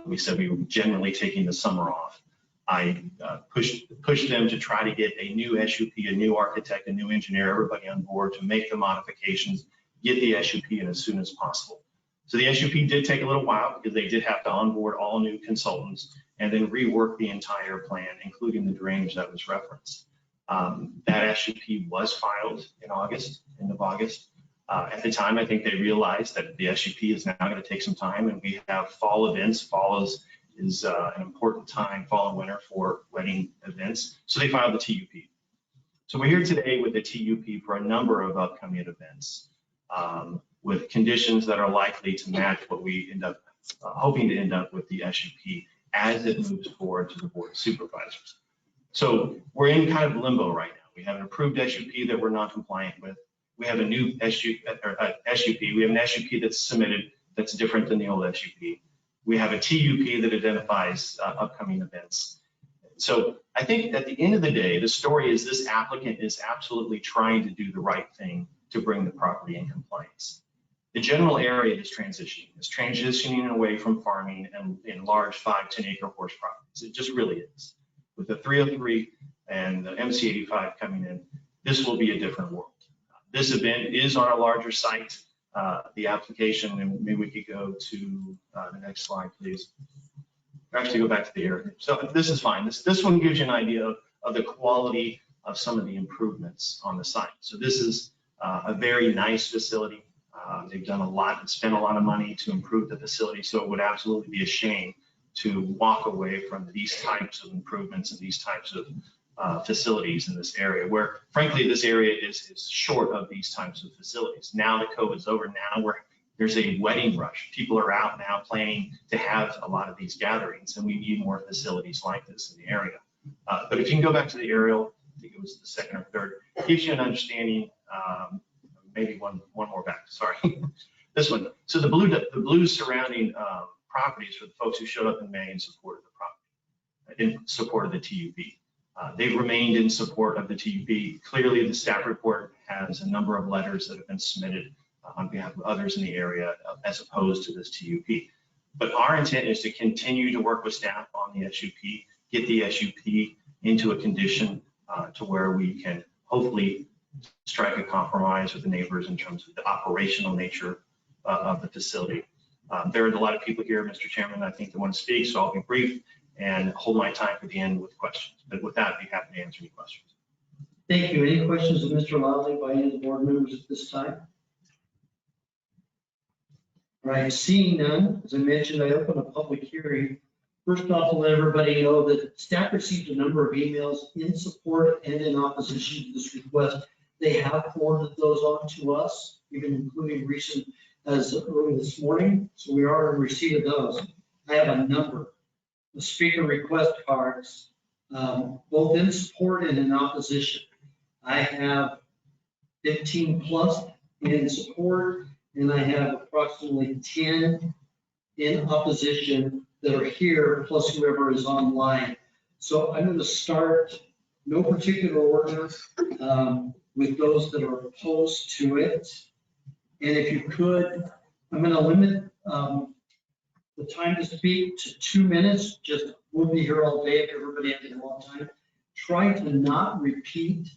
We said we were generally taking the summer off. I pushed them to try to get a new SUP, a new architect, a new engineer, everybody on board to make the modifications, get the SUP in as soon as possible. So the SUP did take a little while because they did have to onboard all new consultants and then rework the entire plan, including the drainage that was referenced. That SUP was filed in August, end of August. At the time, I think they realized that the SUP is now going to take some time, and we have fall events. Fall is an important time, fall and winter, for wedding events. So they filed the TUP. So we're here today with the TUP for a number of upcoming events with conditions that are likely to match what we end up hoping to end up with the SUP as it moves forward to the Board of Supervisors. So we're in kind of limbo right now. We have an approved SUP that we're not compliant with. We have a new SUP. We have an SUP that's submitted that's different than the old SUP. We have a TUP that identifies upcoming events. So I think at the end of the day, the story is this applicant is absolutely trying to do the right thing to bring the property in compliance. The general area is transitioning away from farming and in large 5-10 acre horse properties. It just really is. With the 303 and the MC85 coming in, this will be a different world. This event is on a larger site. The application, and maybe we could go to the next slide, please. Actually, go back to the area. So this is fine. This one gives you an idea of the quality of some of the improvements on the site. So this is a very nice facility. They've done a lot and spent a lot of money to improve the facility. So it would absolutely be a shame to walk away from these types of improvements and these types of facilities in this area, where frankly this area is short of these types of facilities. Now that COVID's over, now there's a wedding rush. People are out now planning to have a lot of these gatherings, and we need more facilities like this in the area. But if you can go back to the aerial, I think it was the second or third, it gives you an understanding, maybe one more back, sorry. This one. So the blue surrounding properties for the folks who showed up in May in support of the property, in support of the TUP. They've remained in support of the TUP. Clearly, the staff report has a number of letters that have been submitted on behalf of others in the area as opposed to this TUP. But our intent is to continue to work with staff on the SUP, get the SUP into a condition to where we can hopefully strike a compromise with the neighbors in terms of the operational nature of the facility. There are a lot of people here, Mr. Chairman, I think that want to speak, so I'll be brief and hold my time for the end with questions. But with that, I'd be happy to answer any questions. Thank you. Any questions of Mr. Lally by any of the board members at this time? All right, seeing none, as I mentioned, I open a public hearing. First off, I'll let everybody know that staff received a number of emails in support and in opposition to this request. They have forwarded those on to us, even including recent as early this morning. So we are in receipt of those. I have a number of speaker request cards, both in support and in opposition. I have 15 plus in support, and I have approximately 10 in opposition that are here, plus whoever is online. So I'm going to start, no particular order, with those that are opposed to it. And if you could, I'm going to limit the time to speak to 2 minutes. Just, we'll be here all day if everybody has a long time. Try to not repeat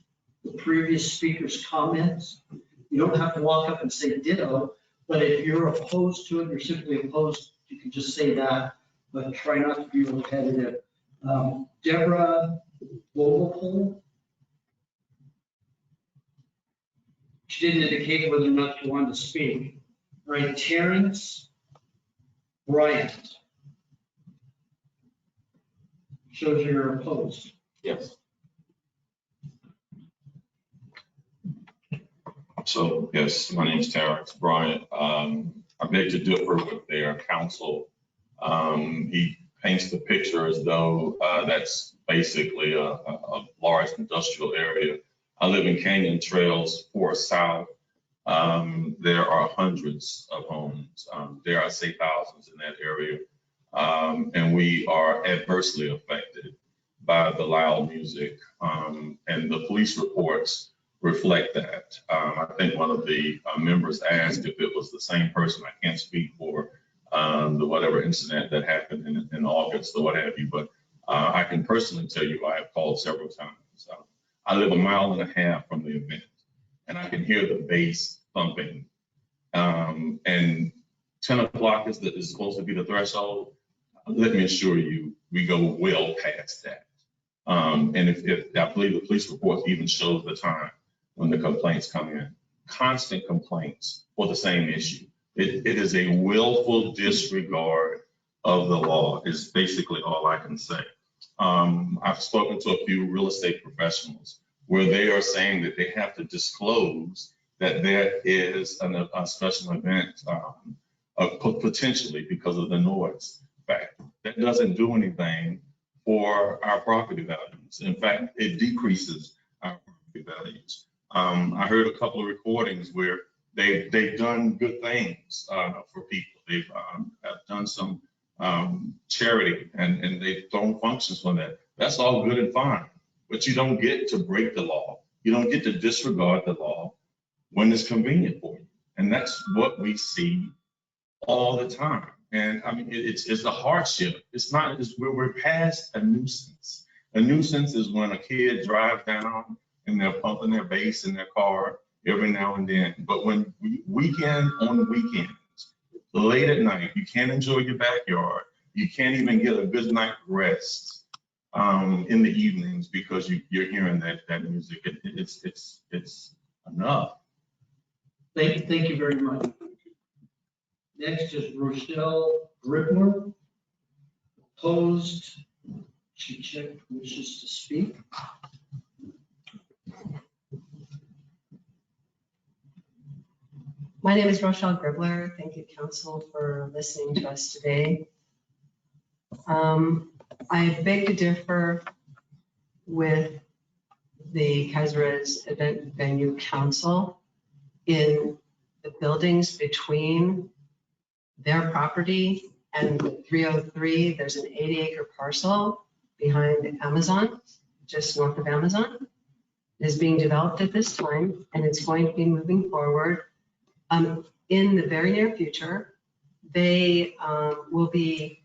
the previous speaker's comments. You don't have to walk up and say ditto, but if you're opposed to it, you're simply opposed, you can just say that, but try not to be repetitive. Deborah Vogel. She didn't indicate whether or not she wanted to speak. All right, Terrence Bryant. Shows you're opposed. Yes. So, yes, my name is Terrence Bryant. I beg to differ with their counsel. He paints the picture as though that's basically a large industrial area. I live in Canyon Trails, 4 South. There are hundreds of homes. Dare I say thousands in that area. And we are adversely affected by the loud music. And the police reports reflect that. I think one of the members asked if it was the same person. I can't speak for the whatever incident that happened in August or what have you, but I can personally tell you I have called several times. I live 1.5 miles from the event, and I can hear the bass thumping. And 10 o'clock is supposed to be the threshold. Let me assure you, we go well past that. And if I believe the police report even shows the time when the complaints come in, constant complaints for the same issue. It is a willful disregard of the law is basically all I can say. I've spoken to a few real estate professionals where they are saying that they have to disclose that there is a special event potentially because of the noise factor. That doesn't do anything for our property values. In fact, it decreases our property values. I heard a couple of recordings where they've done good things for people. They've have done some charity and they've thrown functions from that. That's all good and fine, but you don't get to break the law. You don't get to disregard the law when it's convenient for you. And that's what we see all the time. And I mean, it's a hardship. It's not, we're past a nuisance. A nuisance is when a kid drives down and they're pumping their bass in their car every now and then. But when on weekends, late at night, you can't enjoy your backyard. You can't even get a good night rest in the evenings because you're hearing that music. It's enough. Thank you very much. Next is Rochelle Gribler. Opposed. She checked wishes to speak. My name is Rochelle Gribler. Thank you, Council, for listening to us today. I beg to differ with the Kaiser's Event Venue Council in the buildings between their property and 303. There's an 80-acre parcel behind Amazon, just north of Amazon. It is being developed at this time, and it's going to be moving forward. In the very near future, they will be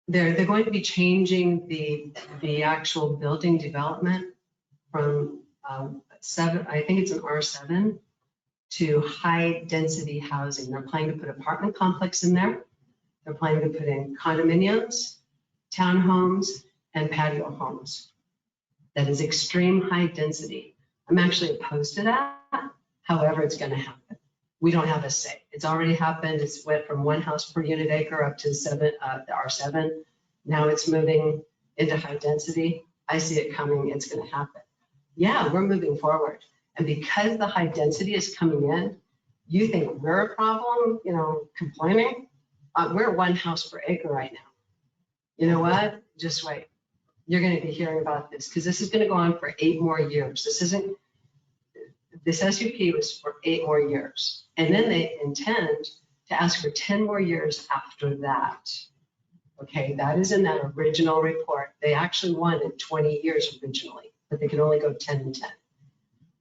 they're going to be changing the actual building development from 7, I think it's an R7, to high density housing. They're planning to put apartment complex in there. They're planning to put in condominiums, townhomes, and patio homes. That is extreme high density. I'm actually opposed to that. However, it's going to happen. We don't have a say. It's already happened. It's went from 1 house per unit acre up to the R7. Now it's moving into high density. I see it coming. It's going to happen. Yeah, we're moving forward. And because the high density is coming in, you think we're a problem, complaining? We're 1 house per acre right now. You know what? Just wait. you're going to be hearing about this because this is going to go on for 8 more years. This SUP was for 8 more years. And then they intend to ask for 10 more years after that. Okay, that is in that original report. They actually wanted 20 years originally, but they can only go 10 and 10.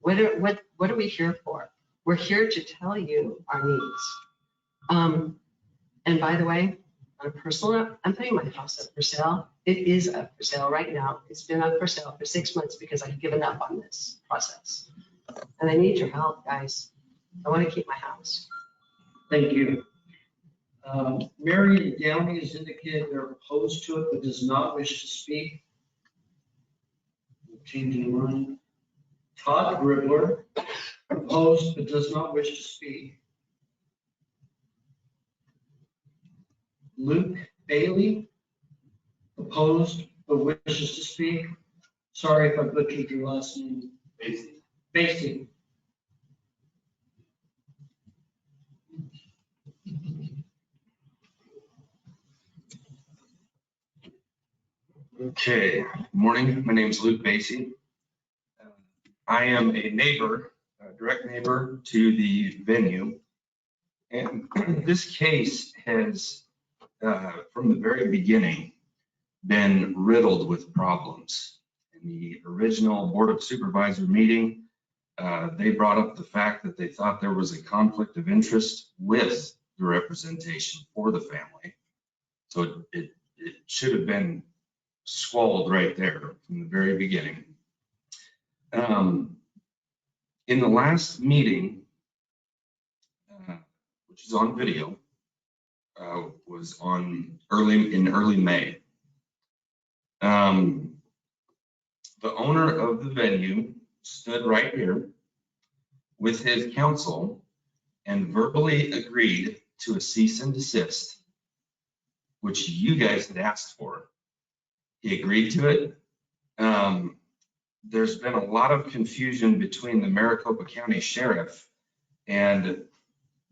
What are we here for? We're here to tell you our needs. And by the way, on a personal note, I'm putting my house up for sale. It is up for sale right now. It's been up for sale for 6 months because I've given up on this process. And I need your help, guys. I want to keep my house. Thank you. Mary and Downey has indicated they're opposed to it, but does not wish to speak. Changing mind. Todd Gribler, opposed, but does not wish to speak. Luke Bailey, opposed, but wishes to speak. Sorry if I butchered your last name. Basie. Okay, good morning. My name is Luke Basie. I am a neighbor, a direct neighbor to the venue. And this case has, from the very beginning, been riddled with problems. In the original Board of Supervisor meeting, they brought up the fact that they thought there was a conflict of interest with the representation for the family. So it should have been swallowed right there from the very beginning. In the last meeting, which is on video, was in early May. The owner of the venue stood right here with his counsel and verbally agreed to a cease and desist, which you guys had asked for. He agreed to it. There's been a lot of confusion between the Maricopa County Sheriff and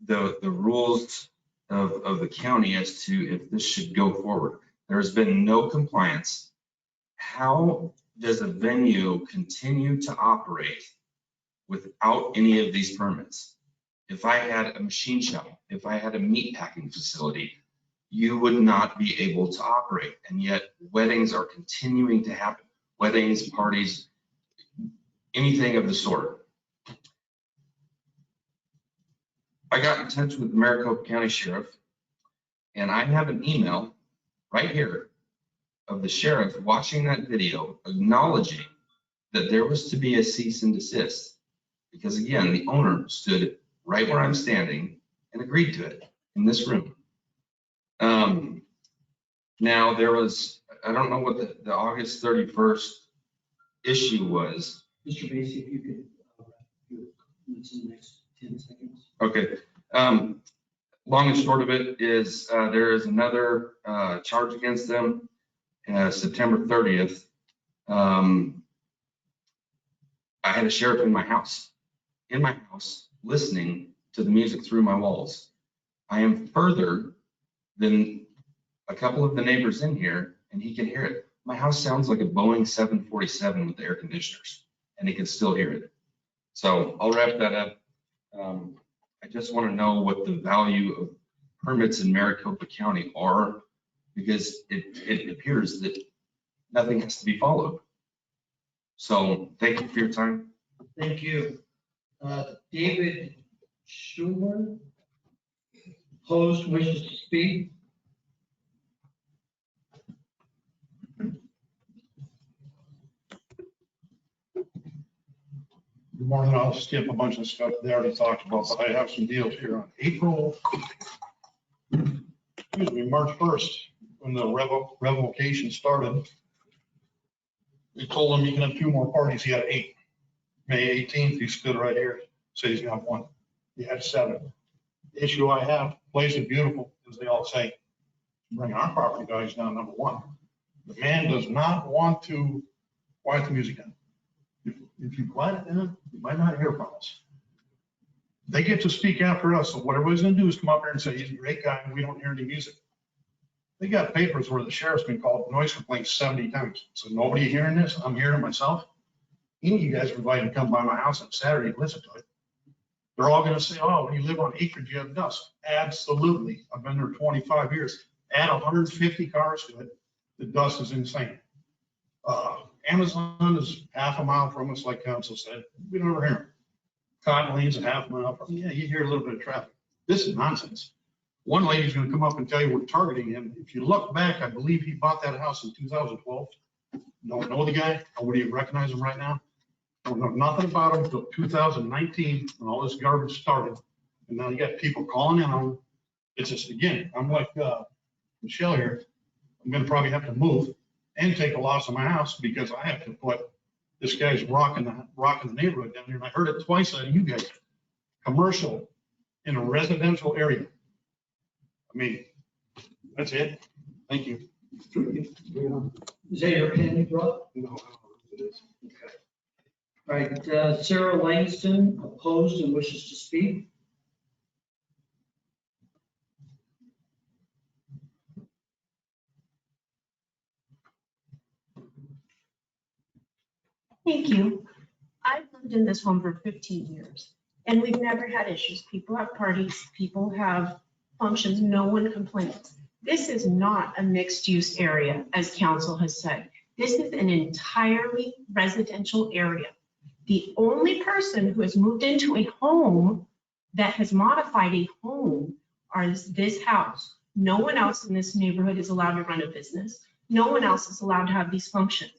the rules of the county as to if this should go forward. There has been no compliance. How does a venue continue to operate without any of these permits? If I had a machine shop, if I had a meat packing facility, you would not be able to operate. And yet weddings are continuing to happen. Weddings, parties, anything of the sort. I got in touch with the Maricopa County Sheriff, and I have an email right here of the sheriff watching that video, acknowledging that there was to be a cease and desist. Because again, the owner stood right where I'm standing and agreed to it in this room. Now there was, I don't know what the August 31st issue was. Mr. Basie, if you could, it's in the next 10 seconds. Okay. Long and short of it is there is another charge against them. September 30th. I had a sheriff in my house, listening to the music through my walls. I am further than a couple of the neighbors in here, and he can hear it. My house sounds like a Boeing 747 with the air conditioners, and he can still hear it. So I'll wrap that up. I just want to know what the value of permits in Maricopa County are, because it appears that nothing has to be followed. So thank you for your time. Thank you. David Schumer, opposed, wishes to speak. Good morning. I'll skip a bunch of stuff they already talked about, but I have some deals here on March 1st, when the revocation started. We told him he can have 2 more parties. He had 8. May 18th, he stood right here, said he's got 1. He had 7. The issue I have, place is beautiful, as they all say. Bring our property values down, number 1. The man does not want to quiet the music down. If you quiet it down, you might not hear from us. They get to speak after us, so what everybody's gonna do is come up here and say, he's a great guy, and we don't hear any music. They got papers where the sheriff's been called noise complaints 70 times. So nobody hearing this, I'm hearing it myself. Any of you guys are invited to come by my house on Saturday and listen to it. They're all gonna say, oh, when you live on acreage, you have dust. Absolutely. I've been there 25 years. Add 150 cars to it, the dust is insane. Amazon is half a mile from us, like council said. We don't ever hear them. Cotton Lane's a half mile from, yeah, you hear a little bit of traffic. This is nonsense. One lady's gonna come up and tell you we're targeting him. If you look back, I believe he bought that house in 2012. Don't know the guy. I wouldn't even recognize him right now. Don't know nothing about him until 2019 when all this garbage started. And now you got people calling in on him. It's just, again, I'm like Michelle here. I'm gonna probably have to move and take a loss on my house because I have to put this guy's rocking the neighborhood down here. And I heard it twice out of you guys. Commercial in a residential area. I mean, that's it. Thank you. Is that your opinion you brought? No, I don't know what it is. Okay. All right, Sarah Langston opposed and wishes to speak. Thank you. I've lived in this home for 15 years and we've never had issues. People have parties, people have functions, no one complains. This is not a mixed use area, as council has said. This is an entirely residential area. The only person who has moved into a home that has modified a home is this house. No one else in this neighborhood is allowed to run a business. No one else is allowed to have these functions.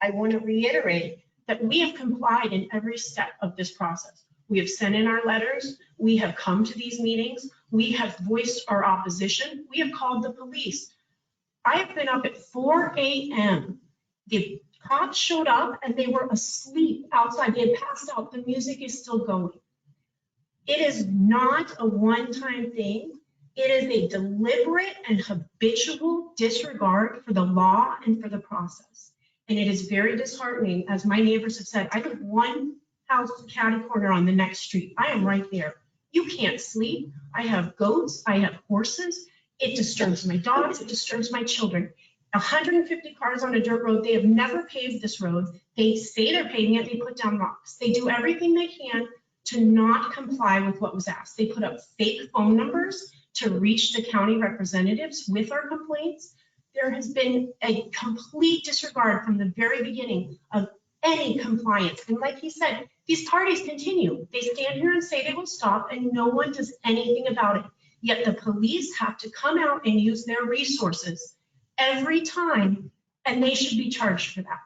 I want to reiterate that we have complied in every step of this process. We have sent in our letters. We have come to these meetings. We have voiced our opposition. We have called the police. I have been up at 4 a.m. The cops showed up and they were asleep outside. They had passed out. The music is still going. It is not a one-time thing. It is a deliberate and habitual disregard for the law and for the process. And it is very disheartening, as my neighbors have said. I live one house catty corner on the next street. I am right there. You can't sleep. I have goats. I have horses. It disturbs my dogs. It disturbs my children. 150 cars on a dirt road. They have never paved this road. They say they're paving it. They put down rocks. They do everything they can to not comply with what was asked. They put up fake phone numbers to reach the county representatives with our complaints. There has been a complete disregard from the very beginning of any compliance. And like he said, these parties continue. They stand here and say they will stop and no one does anything about it. Yet the police have to come out and use their resources every time, and they should be charged for that.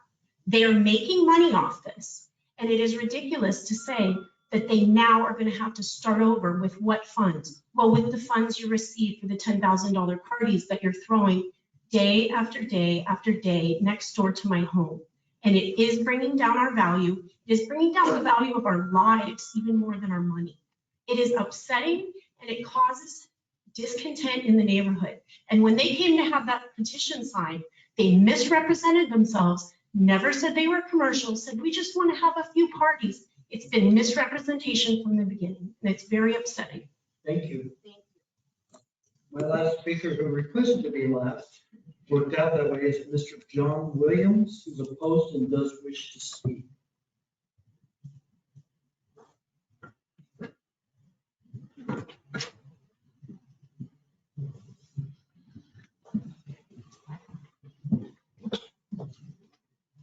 They are making money off this. And it is ridiculous to say that they now are going to have to start over with what funds? Well, with the funds you receive for the $10,000 parties that you're throwing day after day after day next door to my home. And it is bringing down our value. It is bringing down the value of our lives even more than our money. It is upsetting and it causes discontent in the neighborhood. And when they came to have that petition signed, they misrepresented themselves, never said they were commercial, said we just want to have a few parties. It's been misrepresentation from the beginning, and it's very upsetting. Thank you. My last speaker who requested to be last worked out that way is Mr. John Williams, who's opposed and does wish to speak.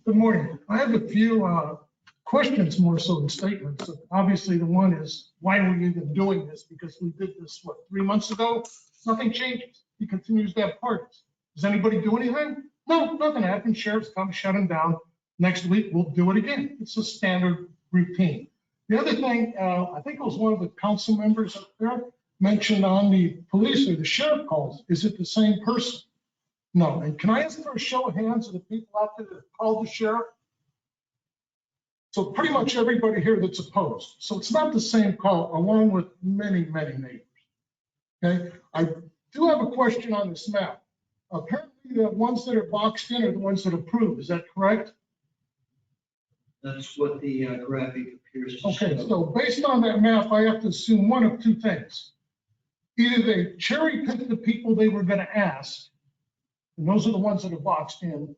Good morning. I have a few questions more so than statements. Obviously, the one is, why were you even doing this? Because we did this, what, 3 months ago? Nothing changes. He continues to have parties. Does anybody do anything? No, nothing happened. Sheriff's come, shut him down. Next week, we'll do it again. It's a standard routine. The other thing, I think it was one of the council members up there mentioned on the police or the sheriff calls. Is it the same person? No. And can I ask for a show of hands of the people out there that called the sheriff? So pretty much everybody here that's opposed. So it's not the same call, along with many, many neighbors. Okay. I do have a question on this map. Apparently the ones that are boxed in are the ones that approve. Is that correct? That's what the graphic appears to Okay, show. so based on that map, I have to assume one of two things. Either they cherry picked the people they were going to ask, and those are the ones that are boxed in,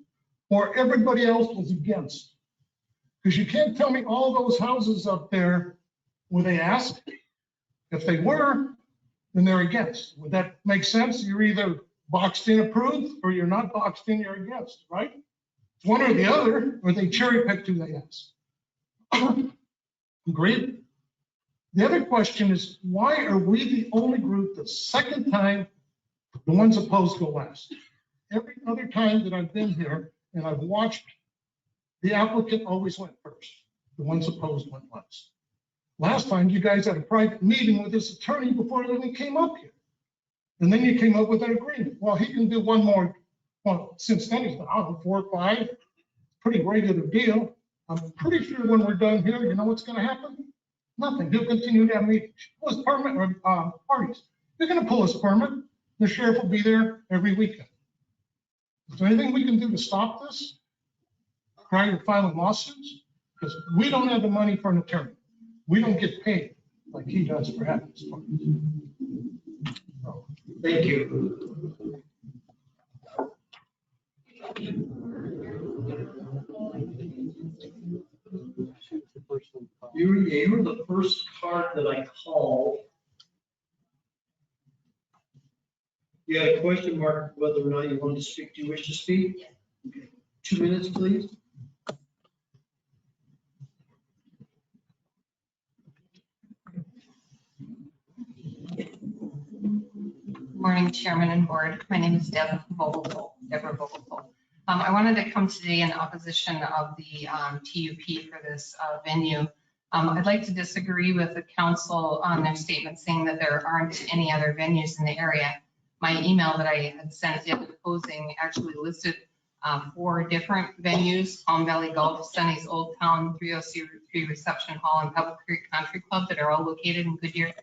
or everybody else was against? Because you can't tell me all those houses up there, were they asked? If they were, then they're against. Would that make sense? You're either boxed in approved, or you're not boxed in, you're against, right? It's one or the other, or they cherry picked who they asked. Agreed? The other question is, why are we the only group the second time the ones opposed go last? Every other time that I've been here and I've watched, the applicant always went first. The ones opposed went last. Last time you guys had a private meeting with this attorney before it even came up here. And then you came up with an agreement. Well, he can do one more. Well, since then he's been, I don't know, 4 or 5. Pretty regular deal. I'm pretty sure when we're done here, you know what's going to happen? Nothing. He'll continue to have meetings. Pull his permit or parties. They're going to pull his permit. The sheriff will be there every weekend. Is there anything we can do to stop this? Prior to filing lawsuits? Because we don't have the money for an attorney. We don't get paid like he does for having his parties. So, Thank you. You were the first card that I called. You had a question mark whether or not you wanted to speak. Do you wish to speak? Yes. Okay. 2 minutes, please. Morning, Chairman and Board. My name is Deborah Vogel. I wanted to come today in opposition of the TUP for this venue. I'd like to disagree with the council on their statement saying that there aren't any other venues in the area. My email that I had sent in opposing actually listed 4 different venues: Palm Valley Golf, Sunny's Old Town, 303 Reception Hall, and Pebble Creek Country Club that are all located in Goodyear.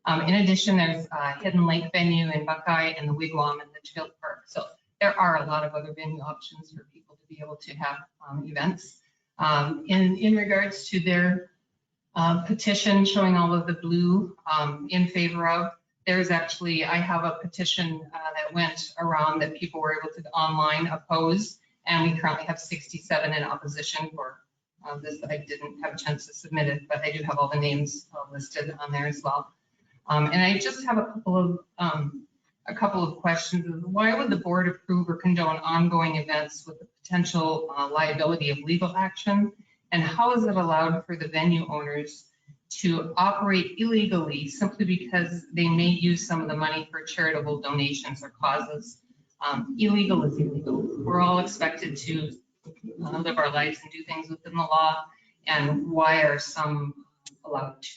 In addition, there's a Hidden Lake venue in Buckeye and the Wigwam in Litchfield Park. So there are a lot of other venue options for people to be able to have events. In regards to their petition showing all of the blue in favor of, there's actually, I have a petition that went around that people were able to online oppose, and we currently have 67 in opposition for this that I didn't have a chance to submit it, but I do have all the names listed on there as well. And I just have a couple of questions. Why would the board approve or condone ongoing events with the potential liability of legal action? And how is it allowed for the venue owners to operate illegally simply because they may use some of the money for charitable donations or causes? Illegal is illegal. We're all expected to live our lives and do things within the law. And why are some allowed to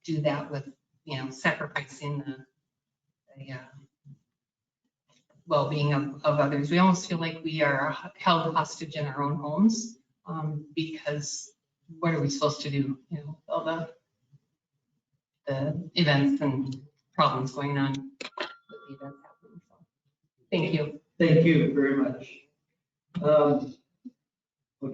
do that with, sacrificing the well-being of others? We almost feel like we are held hostage in our own homes because what are we supposed to do? All the events and problems going on with the events happening. So, thank you. Thank you very much. I'll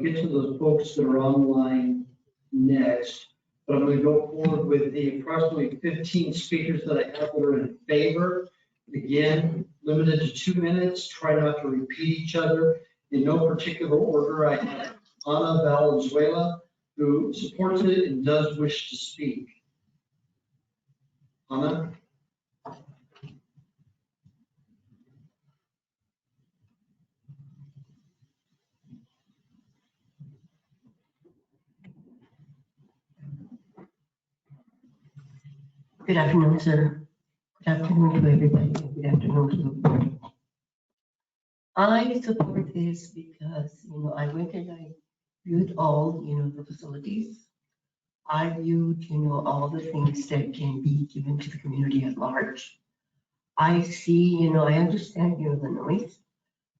get to those folks that are online next. But I'm going to go forward with the approximately 15 speakers that I have that are in favor. Again, limited to 2 minutes. Try not to repeat each other. In no particular order, I have Ana Valenzuela, who supports it and does wish to speak. Ana? Good afternoon, sir. Good afternoon to everybody. Good afternoon to the board. I support this because, I went and I viewed all, the facilities. I viewed, all the things that can be given to the community at large. I see, I understand, the noise,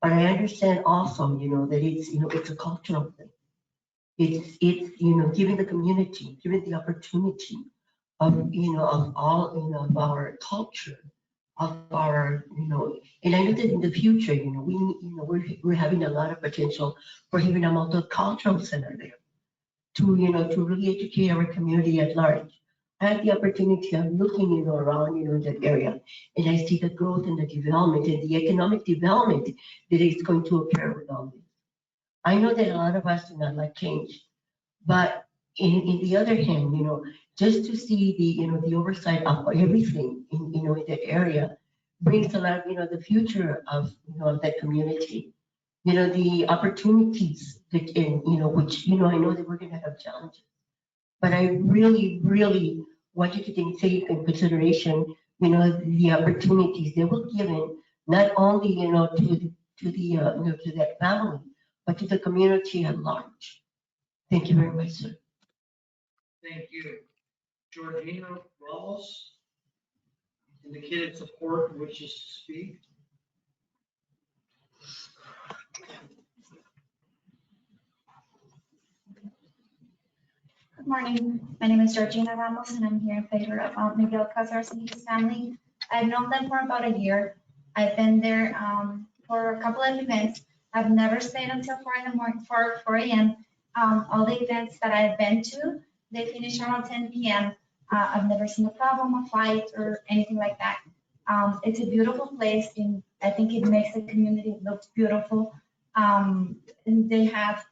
but I understand also, that it's, it's a cultural thing. It's, giving the community, giving the opportunity of, of all, of our culture, of our, and I know that in the future, we're having a lot of potential for having a multicultural center there to, to really educate our community at large. I had the opportunity of looking, around, in that area, and I see the growth and the development and the economic development that is going to occur with all this. I know that a lot of us do not like change, but in the other hand, just to see the oversight of everything in that area brings a lot, the future of, of that community. The opportunities that, which, I know that we're gonna have challenges. But I really, really want you to take in consideration, the opportunities that were given, not only, to that family, but to the community at large. Thank you very much, sir. Thank you. Georgina Ramos indicated support, wishes to speak. Good morning. My name is Georgina Ramos, and I'm here in favor of Miguel Casares and his family. I've known them for about a year. I've been there for a couple of events. I've never stayed until 4 in the morning, 4 a.m. All the events that I've been to, they finish around 10 p.m. I've never seen a problem, a fight, or anything like that. It's a beautiful place, and I think it makes the community look beautiful. And they have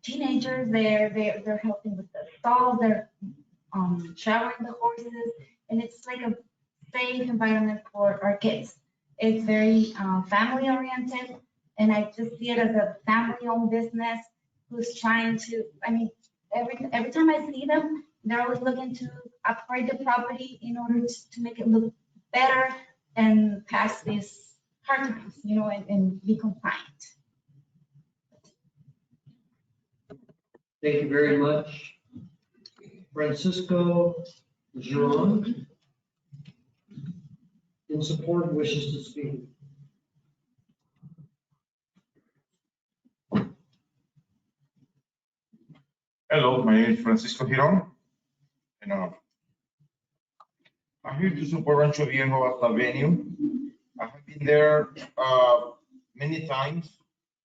teenagers there. They're helping with the stalls. They're showering the horses, and it's like a safe environment for our kids. It's very family oriented, and I just see it as a family-owned business who's trying to. I mean, every time I see them, they're always looking to upgrade the property in order to make it look better and pass these hard times, and be compliant. Thank you very much. Francisco Giron, in support, wishes to speak. Hello, my name is Francisco Giron, and I'm here to support Rancho Viejo as a venue. I have been there many times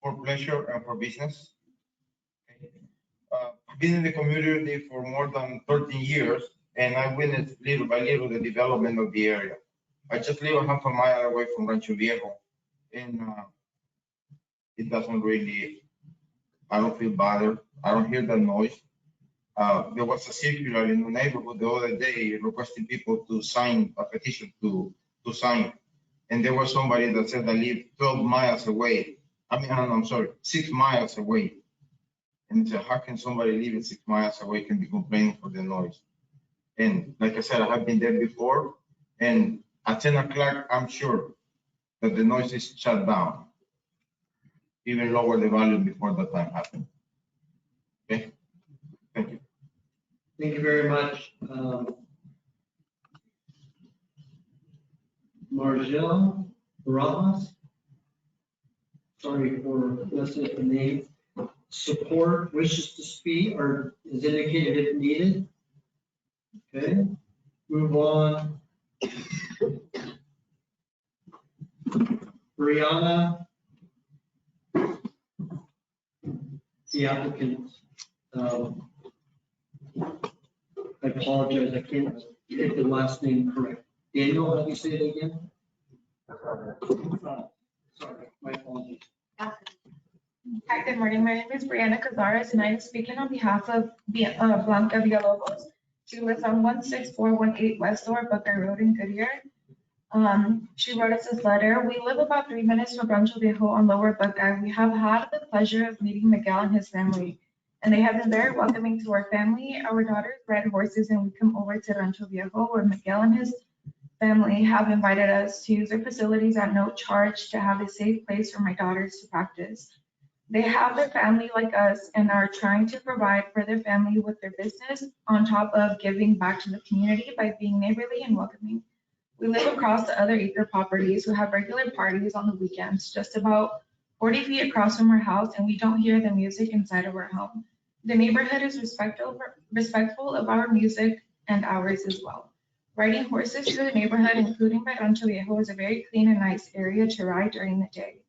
for pleasure and for business. I've been in the community for more than 13 years, and I witnessed little by little the development of the area. I just live a half a mile away from Rancho Viejo, and it doesn't really, I don't feel bothered. I don't hear the noise. There was a circular in the neighborhood the other day requesting people to sign a petition to sign. And there was somebody that said I live 12 miles away. I'm sorry, 6 miles away. And so how can somebody living 6 miles away can be complaining for the noise? And like I said, I have been there before, and at 10 o'clock, I'm sure that the noise is shut down. Even lower the volume before that time happened. Okay, thank you. Thank you very much. Margel Ramos. Sorry for messing up the name. Support, wishes to speak, or is indicated if needed. Okay, move on. Brianna, the applicant. I apologize, I can't get the last name correct. Daniel, how do you say it again? Sorry, my apologies. Hi, good morning. My name is Brianna Cazares, and I'm speaking on behalf of Blanca Villalobos. She lives on 16418 West Lower Buckeye Road in Goodyear. She wrote us this letter. We live about 3 minutes from Rancho Viejo on Lower Buckeye. We have had the pleasure of meeting Miguel and his family, and they have been very welcoming to our family. Our daughters ride horses, and we come over to Rancho Viejo, where Miguel and his family have invited us to use their facilities at no charge to have a safe place for my daughters to practice. They have their family like us and are trying to provide for their family with their business on top of giving back to the community by being neighborly and welcoming. We live across the other acre properties who have regular parties on the weekends, just about 40 feet across from our house, and we don't hear the music inside of our home. The neighborhood is respectful of our music and ours as well. Riding horses through the neighborhood, including by Rancho Viejo, is a very clean and nice area to ride during the day.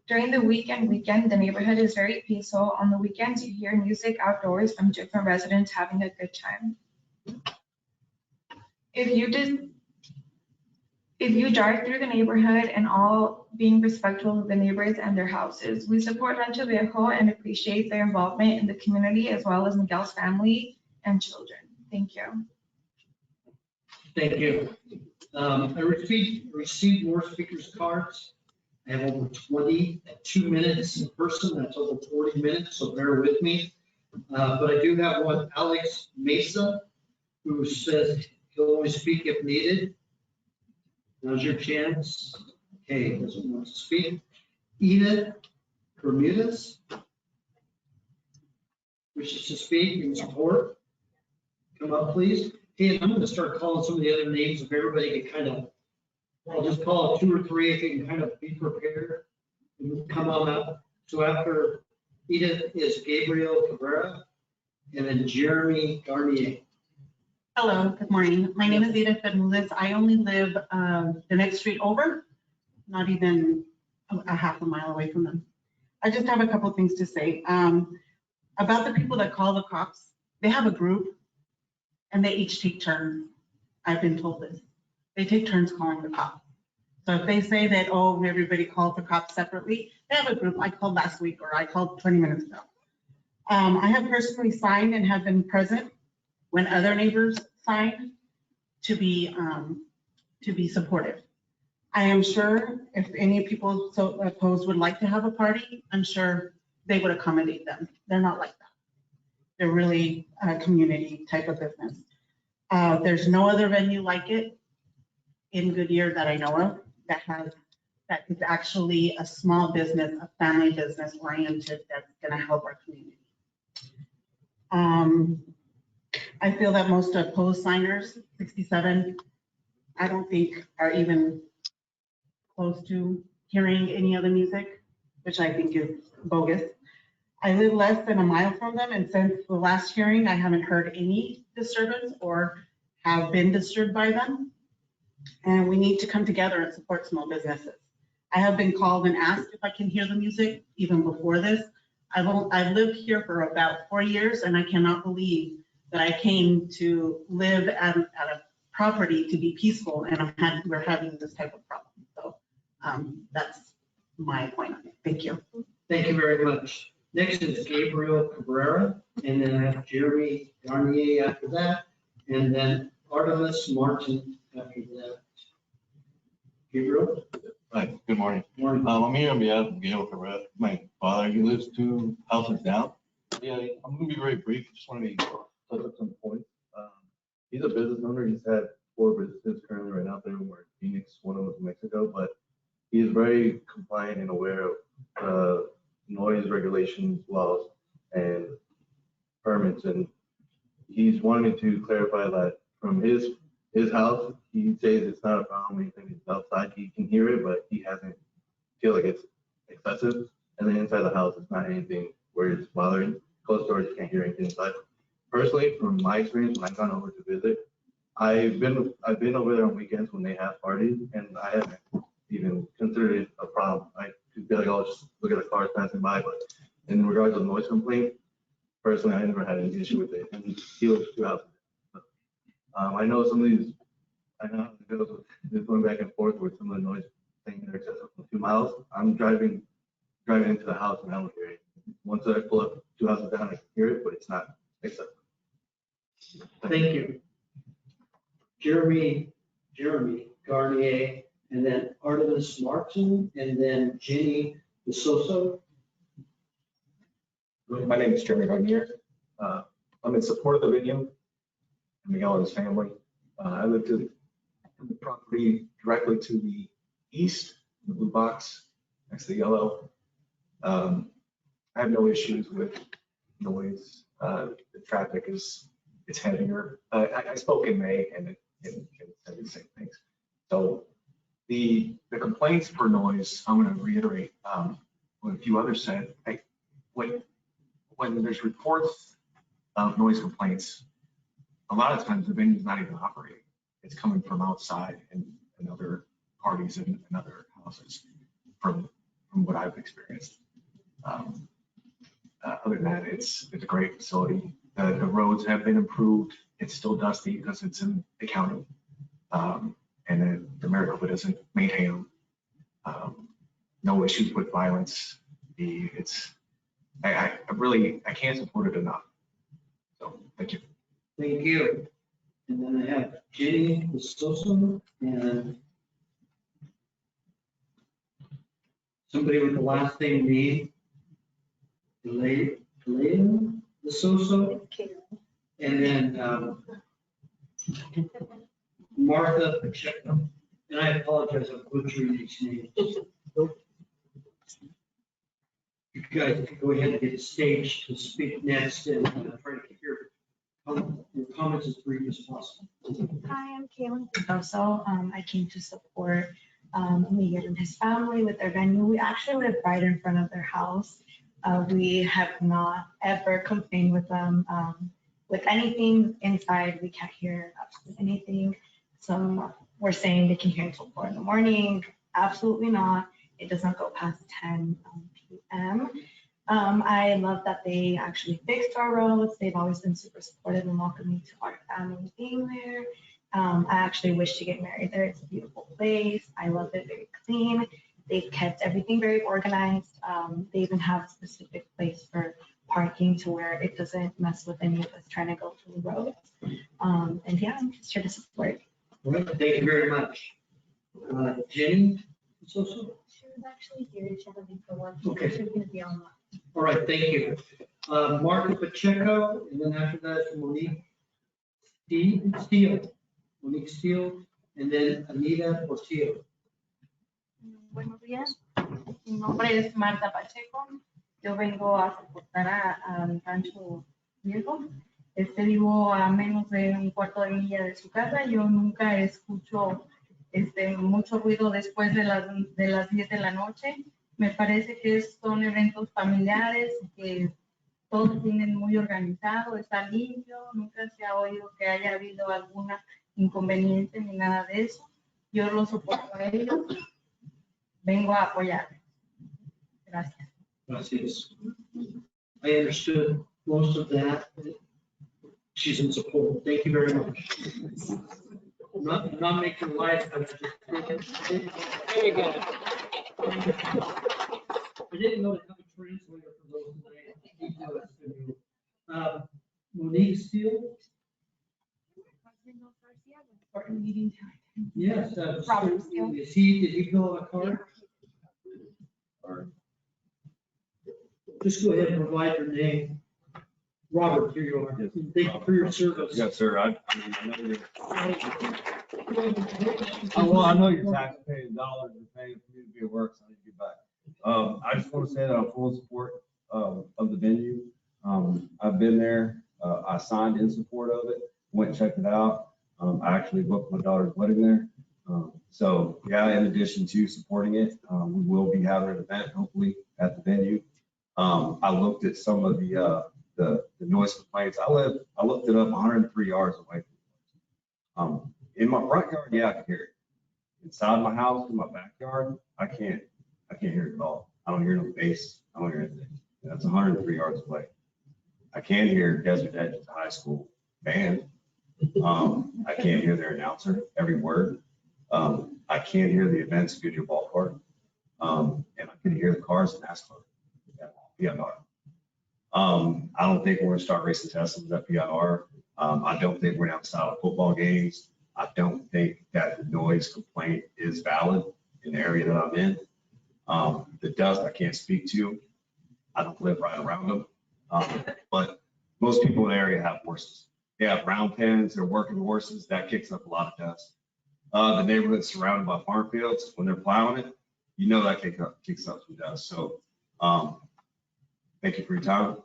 During the weekend, the neighborhood is very peaceful. On the weekends, you hear music outdoors from different residents having a good time. If you drive through the neighborhood and all being respectful of the neighbors and their houses. We support Rancho Viejo and appreciate their involvement in the community as well as Miguel's family and children. Thank you. Thank you. I received more speakers cards. I have over 20 at 2 minutes in person. That's over 40 minutes, so bear with me. But I do have one, Alex Mesa, who says he'll only speak if needed. Now's your chance. Okay, doesn't want to speak. Edith Bermudez wishes to speak in support. Come up, please. Hey, I'm going to start calling some of the other names if everybody can kind of, I'll just call it 2 or 3 if you can kind of be prepared and come on up. So after Edith is Gabriel Cabrera and then Jeremy Garnier. Hello, good morning. My name is Edith Bermudez. I only live the next street over, not even a half a mile away from them. I just have a couple things to say. About the people that call the cops, they have a group and they each take turns. I've been told this. They take turns calling the cops. So if they say that, oh, everybody calls the cops separately, they have a group. I called last week or I called 20 minutes ago. I have personally signed and have been present when other neighbors sign to be supportive. I am sure if any people so opposed would like to have a party, I'm sure they would accommodate them. They're not like that. They're really a community type of business. There's no other venue like it in Goodyear that I know of that is actually a small business, a family business oriented that's going to help our community. I feel that most opposed signers, 67, I don't think are even close to hearing any other music, which I think is bogus. I live less than a mile from them, and since the last hearing, I haven't heard any disturbance or have been disturbed by them. And we need to come together and support small businesses. I have been called and asked if I can hear the music even before this. I've lived here for about 4 years, and I cannot believe that I came to live at a property to be peaceful, and we're having this type of problem. So that's my point on it. Thank you. Thank you very much. Next is Gabriel Cabrera, and then I have Jeremy Garnier after that, and then Artemis Martin after that. Gabriel? Hi, good morning. Morning. I'm here on behalf of Gail Cabrera. My father, he lives 2 houses down. Yeah, I'm gonna be very brief. Just want to touch up some points. He's a business owner. He's had 4 businesses currently right now. 3 of them are in Phoenix, 1 of them is in Mexico, but he is very compliant and aware of noise regulations, laws, and permits. And he's wanting to clarify that from his house, he says it's not a problem. Anything is outside, he can hear it, but he hasn't feel like it's excessive. And then inside the house, it's not anything where it's bothering. Closed doors, you can't hear anything inside. Personally, from my experience, when I've gone over to visit, I've been over there on weekends when they have parties, and I haven't even considered it a problem. I could be like, oh, just look at the cars passing by. But in regards to the noise complaint, personally, I never had any issue with it. And he lives 2 houses. I know some of these, I know it goes with going back and forth with some of the noise things that are excessive from 2 miles. I'm driving into the house and I don't hear it. Once I pull up 2 houses down, I can hear it, but it's not excessive. Thank you. Jeremy Garnier, and then Artemis Martin, and then Jenny DeSoso. My name is Jeremy Garnier. I'm in support of the venue and Miguel and his family. I live to the property directly to the east, the blue box next to the yellow. I have no issues with noise. The traffic it's heavier. I spoke in May and it said the same things. So the complaints for noise, I'm going to reiterate what a few others said. When there's reports of noise complaints, a lot of times the venue is not even operating. It's coming from outside and other parties and other houses from what I've experienced. Other than that, it's a great facility. The roads have been improved. It's still dusty because it's in the county. And then the Maricopa doesn't maintain them. No issues with violence. I really can't support it enough. So, thank you. Thank you. And then I have Jenny Sosa and somebody with the last name B. Elena Sosa. And then Martha Pacheco. And I apologize, I'm butchering these names. You guys can go ahead and get the stage to speak next and try to get your comments as brief as possible. Hi, I'm Kaylin Picasso. I came to support Miguel and his family with their venue. We actually live right in front of their house. We have not ever complained with them with anything inside. We can't hear absolutely anything. So we're saying they can hear until 4 in the morning. Absolutely not. It does not go past 10 p.m. I love that they actually fixed our roads. They've always been super supportive and welcoming to our family being there. I actually wish to get married there. It's a beautiful place. I love it, very clean. They've kept everything very organized. They even have a specific place for parking to where it doesn't mess with any of us trying to go through the roads. And yeah, I'm just here to support. All right, thank you very much. Jenny Sosa? She was actually here. She had to leave for work. Okay. She was going to be online. All right, thank you. Martha Pacheco, and then after that, Monique Steele. Monique Steele, and then Anita Portillo. Buenos días. Mi nombre es Marta Pacheco. Yo vengo a soportar a mi rancho viejo. Vivo a menos de un cuarto de milla de su casa. Yo nunca escucho mucho ruido después de las 10 de la noche. Me parece que son eventos familiares que todos tienen muy organizado, está limpio, nunca se ha oído que haya habido alguna inconveniente ni nada de eso. Yo los soporto a ellos. Vengo a apoyar. Gracias. Gracias. I understood most of that. She's in support. Thank you very much. I'm not making light of it. Very good. I didn't know to have a translator for those tonight. Monique Steele? Yes. Robert Steele. Did he fill out a card? Or just go ahead and provide your name. Robert, here you are. Thank you for your service. Yes, sir. I know your taxpaying dollars are paying for me to be at work, so I need to get back. I just want to say that I'm full support of the venue. I've been there. I signed in support of it, went and checked it out. I actually booked my daughter's wedding there. So yeah, in addition to supporting it, we will be having an event hopefully at the venue. I looked at some of the noise complaints. I looked it up 103 yards away. In my front yard, yeah, I can hear it. Inside my house, in my backyard, I can't hear it at all. I don't hear no bass. I don't hear anything. That's 103 yards away. I can hear Desert Edge High School band. I can't hear their announcer every word. I can't hear the events video ballpark. And I can hear the cars in NASCAR. PIR. I don't think we're gonna start racing Teslas at PIR. I don't think we're gonna have style of football games. I don't think that the noise complaint is valid in the area that I'm in. The dust I can't speak to. I don't live right around them. But most people in the area have horses. They have brown pens, they're working horses, that kicks up a lot of dust. The neighborhood's surrounded by farm fields, when they're plowing it, you know that kicks up some dust. So thank you for your time.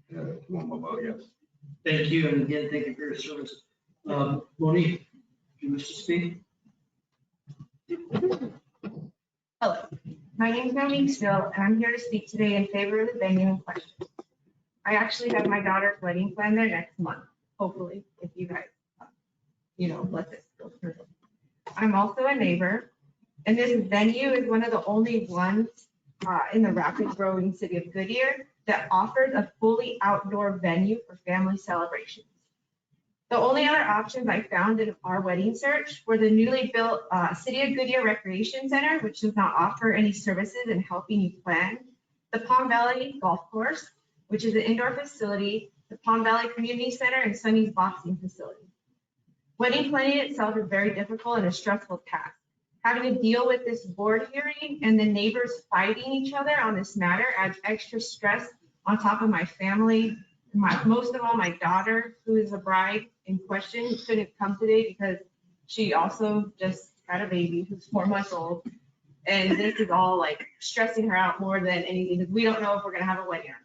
You want my vote, yes. Thank you, and again, thank you for your service. Monique, do you wish to speak? Hello, my name is Monique Steele, and I'm here to speak today in favor of the venue in question. I actually have my daughter's wedding planned there next month, hopefully, if you guys, let this go through. I'm also a neighbor, and this venue is one of the only ones in the rapid growing city of Goodyear that offers a fully outdoor venue for family celebrations. The only other options I found in our wedding search were the newly built City of Goodyear Recreation Center, which does not offer any services in helping you plan. The Palm Valley Golf Course, which is an indoor facility, the Palm Valley Community Center, and Sunny's Boxing Facility. Wedding planning itself is very difficult and a stressful task. Having to deal with this board hearing and the neighbors fighting each other on this matter adds extra stress on top of my family. Most of all, my daughter, who is a bride in question, couldn't come today because she also just had a baby who's 4 months old. And this is all like stressing her out more than anything because we don't know if we're gonna have a wedding or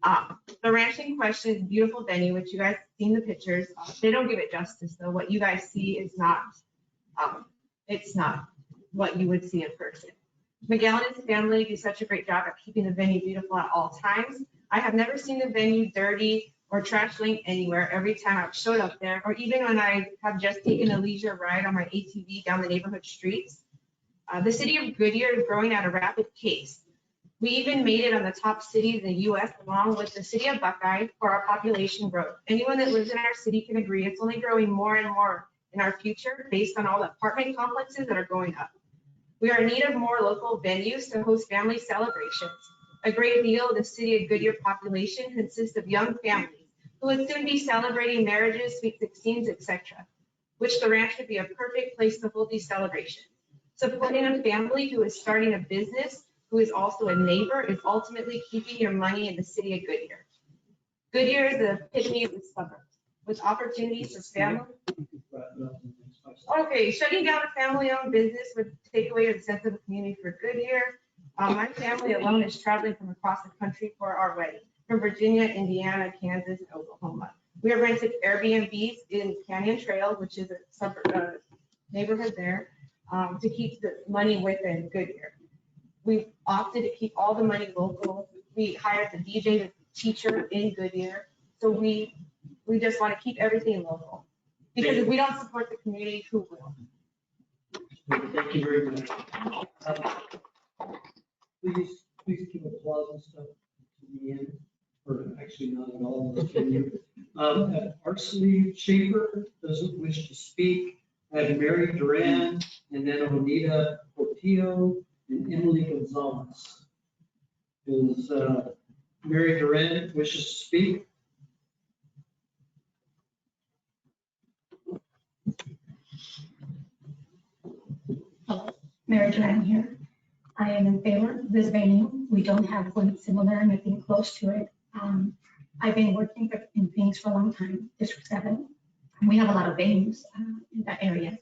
not. The ranch in question is a beautiful venue, which you guys seen the pictures. They don't give it justice though. What you guys see is not, it's not what you would see in person. Miguel and his family do such a great job at keeping the venue beautiful at all times. I have never seen the venue dirty or trash laying anywhere every time I've showed up there, or even when I have just taken a leisure ride on my ATV down the neighborhood streets. The city of Goodyear is growing at a rapid pace. We even made it on the top cities in the US along with the city of Buckeye for our population growth. Anyone that lives in our city can agree it's only growing more and more in our future based on all the apartment complexes that are going up. We are in need of more local venues to host family celebrations. A great deal of the city of Goodyear population consists of young families who would soon be celebrating marriages, sweet 16s, etc., which the ranch would be a perfect place to hold these celebrations. Supporting a family who is starting a business, who is also a neighbor, is ultimately keeping your money in the city of Goodyear. Goodyear is the epitome of the suburbs, with opportunities for family. Okay, shutting down a family-owned business would take away the sense of the community for Goodyear. My family alone is traveling from across the country for our wedding, from Virginia, Indiana, Kansas, and Oklahoma. We have rented Airbnbs in Canyon Trail, which is a suburb neighborhood there, to keep the money within Goodyear. We opted to keep all the money local. We hired the DJ, the teacher in Goodyear. So we just want to keep everything local. Because if we don't support the community, who will? Thank you very much. Please keep applause and stuff to the end, or actually not at all. Arcely Schaefer doesn't wish to speak. I have Mary Duran, and then Onita Portillo, and Emily Gonzalez. Does Mary Duran wishes to speak? Hello, Mary Duran here. I am in favor of this venue. We don't have one similar, nothing close to it. I've been working in Phoenix for a long time, District 7. We have a lot of venues in that area,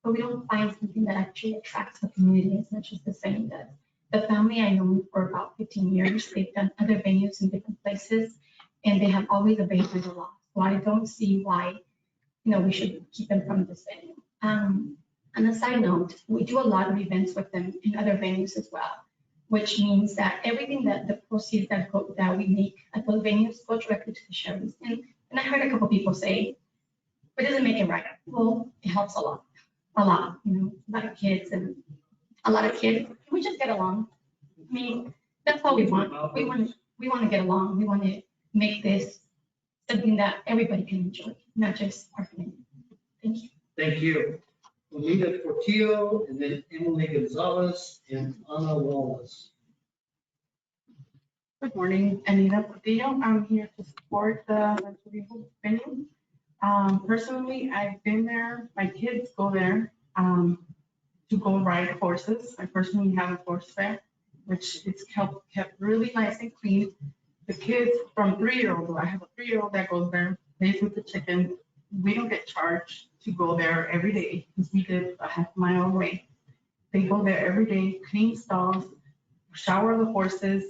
but we don't find something that actually attracts the community as much as this venue does. The family I know for about 15 years, they've done other venues in different places, and they have always obeyed by the law. So I don't see why, we should keep them from this venue. On a side note, we do a lot of events with them in other venues as well, which means that everything that the proceeds that we make at those venues go directly to the sheriffs. And I heard a couple people say, but it doesn't make it right. Well, it helps a lot, a lot of kids and a lot of kids. Can we just get along? I mean, that's all we want. We want to get along. We want to make this something that everybody can enjoy, not just our family. Thank you. Thank you. Onita Portillo, and then Emily Gonzalez and Ana Wallace. Good morning, Anita Portillo. I'm here to support the venue. Personally, I've been there. My kids go there to go ride horses. I personally have a horse there, which it's kept really nice and clean. The kids from 3-year-old, I have a 3-year-old that goes there, plays with the chickens. We don't get charged to go there every day because we live a half-mile away. They go there every day, clean stalls, shower the horses,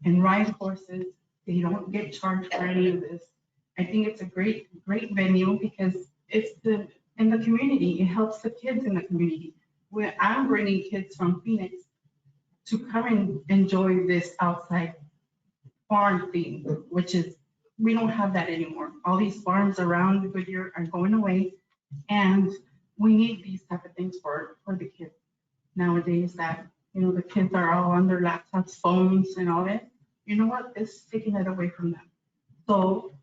and ride horses. They don't get charged for any of this. I think it's a great venue because it's in the community. It helps the kids in the community. Where I'm bringing kids from Phoenix to come and enjoy this outside farm thing, which is, we don't have that anymore. All these farms around Goodyear are going away, and we need these type of things for the kids nowadays. That the kids are all on their laptops, phones, and all that. You know what? It's taking it away from them. So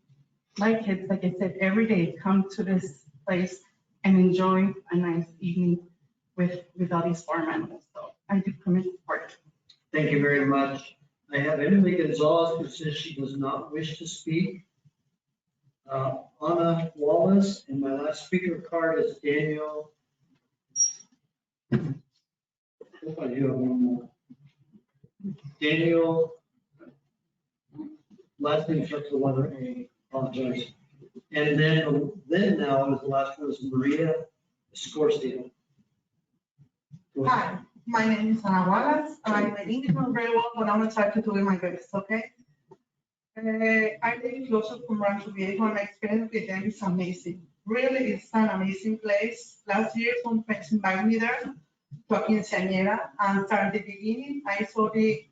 my kids, like I said, every day come to this place and enjoy a nice evening with all these farm animals. So I do commit support. Thank you very much. I have Emily Gonzalez who says she does not wish to speak. Anna Wallace, and my last speaker card is Daniel. Hope I do have one more. Daniel, last name starts with the letter A, apologize. And then now is the last one is Maria Scorsese. Hi, my name is Ana Wallace. My English not very well, but I'm gonna try to do my best, okay? I live closer from Rancho Viejo, and my experience with them is amazing. Really, it's an amazing place. Last year, some friends invited me there to a quinceañera, and from the beginning, I saw the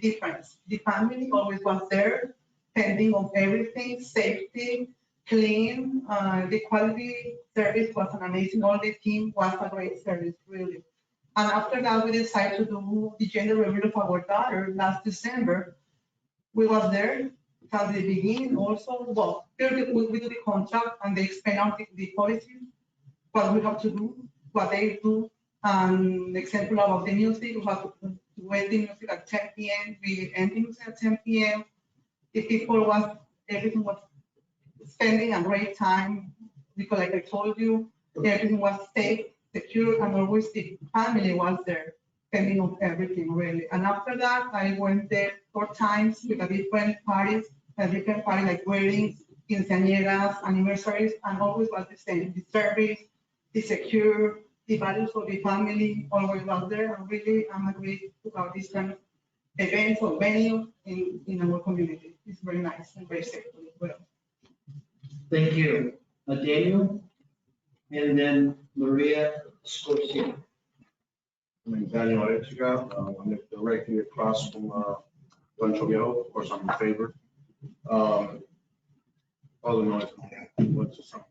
difference. The family always was there, pending on everything, safety, clean, the quality service was an amazing. All the team was a great service, really. And after that, we decided to do the gender reveal of our daughter last December. We was there from the beginning also. Well, we do the contract and they explain out the policy, what we have to do, what they do. Example about the music, we have to wait the music at 10 p.m. We end the music at 10 p.m. The people everything was spending a great time because like I told you, everything was safe, secure, and always the family was there, depending on everything really. And after that, I went there 4 times with a different party like weddings, quinceañeras, anniversaries, and always was the same. The service, the secure, the values of the family always was there. And really, I'm agreed about this kind of events or venue in our community. It's very nice and very safe as well. Thank you. Daniel, and then Maria Scorsese. My name is Daniel Arechiga. I'm directly across from Rancho Viejo. Of course, I'm in favor. All the noise, what's just something.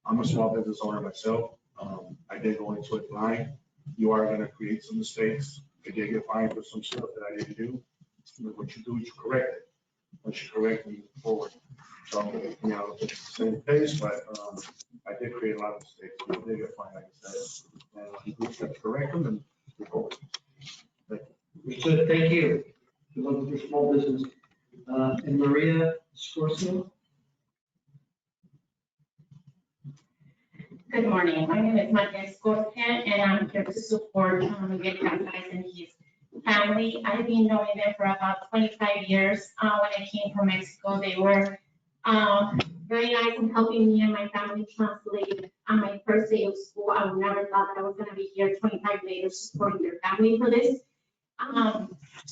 I'm a small business owner myself. I did go into it blind. You are going to create some mistakes. I did get fined for some stuff that I didn't do. But what you do is you correct it. Once you correct it, you move forward. So, you know, it's the same pace, but I did create a lot of mistakes. I did get fined, like I said. And you have to correct them and move forward. Good, thank you. Good luck with your small business. And Maria Scorsese. Good morning. My name is Maria Scorsese, and I'm here to support Miguel Casales and his family. I've been knowing them for about 25 years. When I came from Mexico, they were very nice in helping me and my family translate on my first day of school. I would never thought that I was going to be here 25 later supporting their family for this.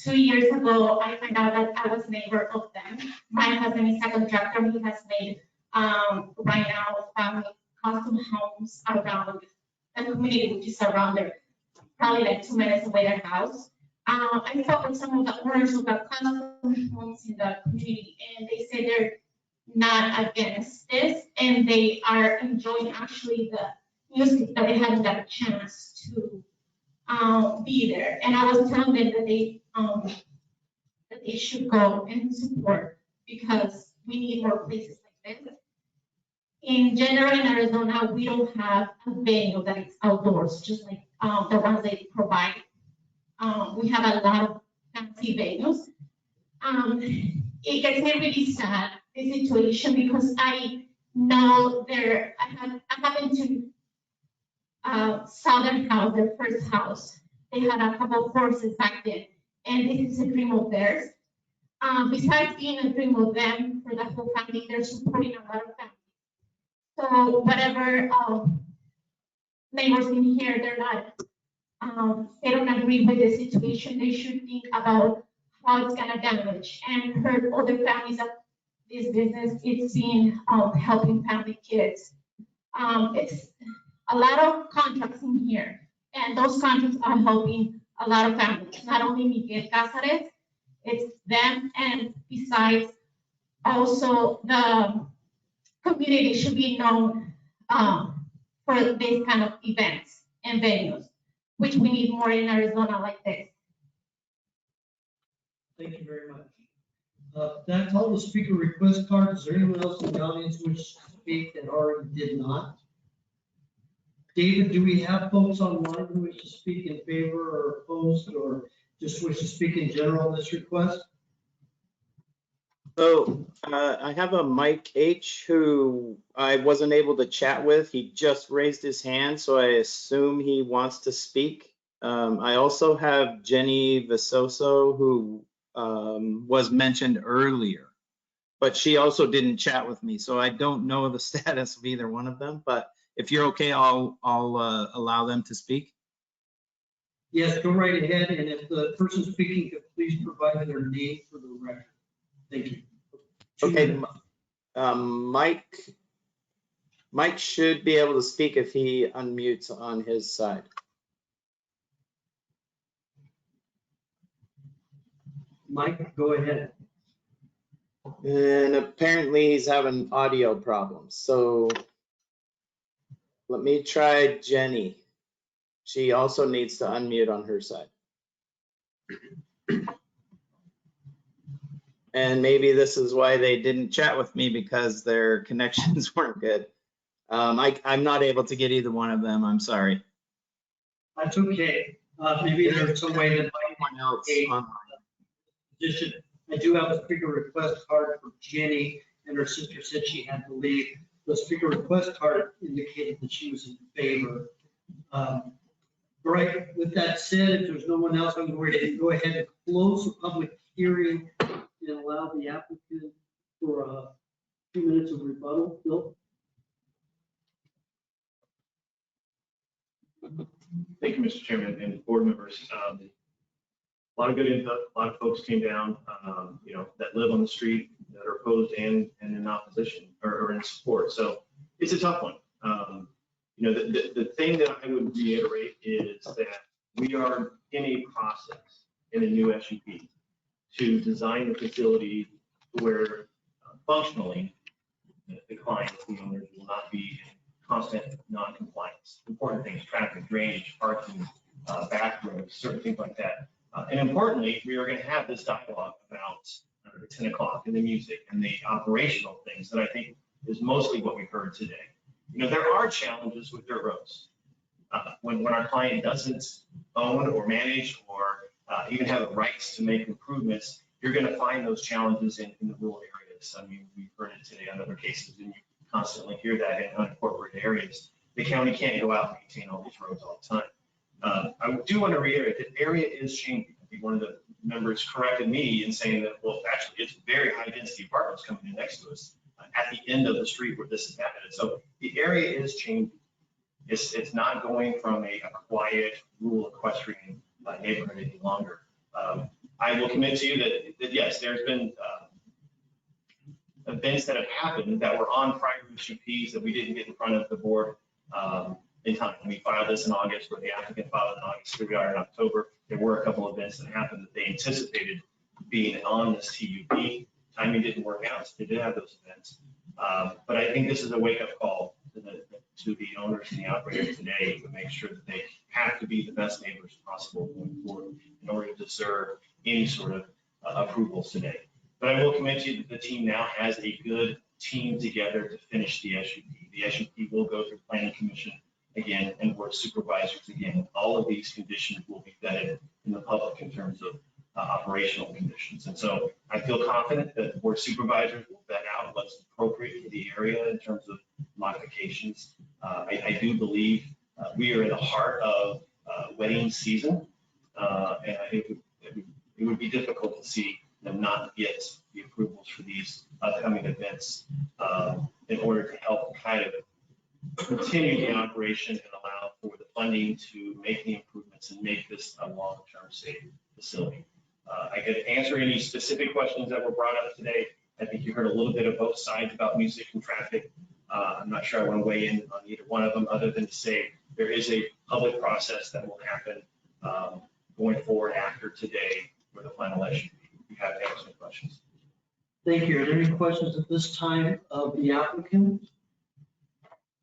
2 years ago, I found out that I was neighbor of them. My husband is a contractor. He has made right now custom homes around the community, which is around there, probably like 2 minutes away their house. I talked with some of the owners of the custom homes in the community, and they say they're not against this, and they are enjoying actually the music that they haven't got a chance to be there. And I was telling them that they should go and support because we need more places like this. In general, in Arizona, we don't have a venue that is outdoors, just like the ones they provide. We have a lot of fancy venues. It gets me really sad, this situation, because I know I happened to saw their house, their first house. They had a couple of horses back then, and this is a dream of theirs. Besides being a dream of them for the whole family, they're supporting a lot of families. So whatever neighbors in here, they're not, they don't agree with the situation. They should think about how it's gonna damage and hurt other families of this business. It's been helping family kids. It's a lot of contracts in here, and those contracts are helping a lot of families, not only Miguel Cáceres, it's them, and besides, also the community should be known for this kind of events and venues, which we need more in Arizona like this. Thank you very much. That's all the speaker request cards. Is there anyone else in the audience wish to speak that already did not? David, do we have folks online who wish to speak in favor or opposed or just wish to speak in general on this request? So I have a Mike H who I wasn't able to chat with. He just raised his hand, so I assume he wants to speak. I also have Jenny Visoso who was mentioned earlier, but she also didn't chat with me, so I don't know the status of either one of them. But if you're okay, I'll allow them to speak. Yes, go right ahead. And if the person speaking could please provide their name for the record. Thank you. Okay, Mike should be able to speak if he unmutes on his side. Mike, go ahead. And apparently he's having audio problems. So let me try Jenny. She also needs to unmute on her side. And maybe this is why they didn't chat with me, because their connections weren't good. I'm not able to get either one of them. I'm sorry. That's okay. Maybe there's some way that someone else online. Position. I do have a speaker request card for Jenny, and her sister said she had to leave. The speaker request card indicated that she was in favor. All right, with that said, if there's no one else, I'm going to go ahead and close the public hearing and allow the applicant for a few minutes of rebuttal. Bill? Thank you, Mr. Chairman and board members. A lot of good input, a lot of folks came down, that live on the street, that are opposed and in opposition or in support. So it's a tough one. The thing that I would reiterate is that we are in a process in a new SUP to design the facility where functionally the clients, the owners, will not be in constant non-compliance. Important things, traffic, drainage, parking, back roads, certain things like that. And importantly, we are going to have this dialogue about the 10 o'clock and the music and the operational things that I think is mostly what we've heard today. There are challenges with dirt roads. When our client doesn't own or manage or even have the rights to make improvements, you're going to find those challenges in the rural areas. I mean, we've heard it today on other cases, and you constantly hear that in unincorporated areas. The county can't go out and maintain all these roads all the time. I do want to reiterate that area is changing. I think one of the members corrected me in saying that, well, actually, it's very high density apartments coming in next to us at the end of the street where this is happening. So the area is changing. It's not going from a quiet rural equestrian neighborhood any longer. I will commit to you that yes, there's been events that have happened that were on prior SUPs that we didn't get in front of the board in time. We filed this in August, or the applicant filed in August, here we are in October. There were a couple of events that happened that they anticipated being on this TUP. Timing didn't work out, so they did have those events. But I think this is a wake-up call to the owners and the operators today to make sure that they have to be the best neighbors possible going forward in order to deserve any sort of approvals today. But I will commit to you that the team now has a good team together to finish the SUP. The SUP will go through planning commission again and board supervisors again. All of these conditions will be vetted in the public in terms of operational conditions. And so I feel confident that the board supervisors will vet out what's appropriate for the area in terms of modifications. I do believe we are in the heart of wedding season. And I think it would be difficult to see them not get the approvals for these upcoming events in order to help kind of continue the operation and allow for the funding to make the improvements and make this a long-term safe facility. I could answer any specific questions that were brought up today. I think you heard a little bit of both sides about music and traffic. I'm not sure I want to weigh in on either one of them, other than to say there is a public process that will happen going forward after today for the final SUP. You have to answer any questions. Thank you. Are there any questions at this time of the applicant?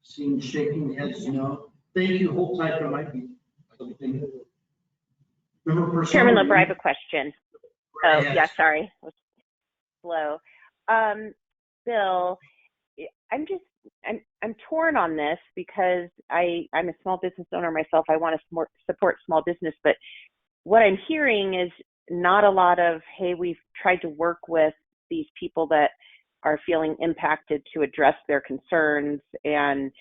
Seeing shaking heads, no. Thank you. Hold tight, there might be something. Chairman Loper, I have a question. Oh, yeah, sorry. Hello. Bill, I'm torn on this because I'm a small business owner myself. I want to support small business, but what I'm hearing is not a lot of, hey, we've tried to work with these people that are feeling impacted to address their concerns. And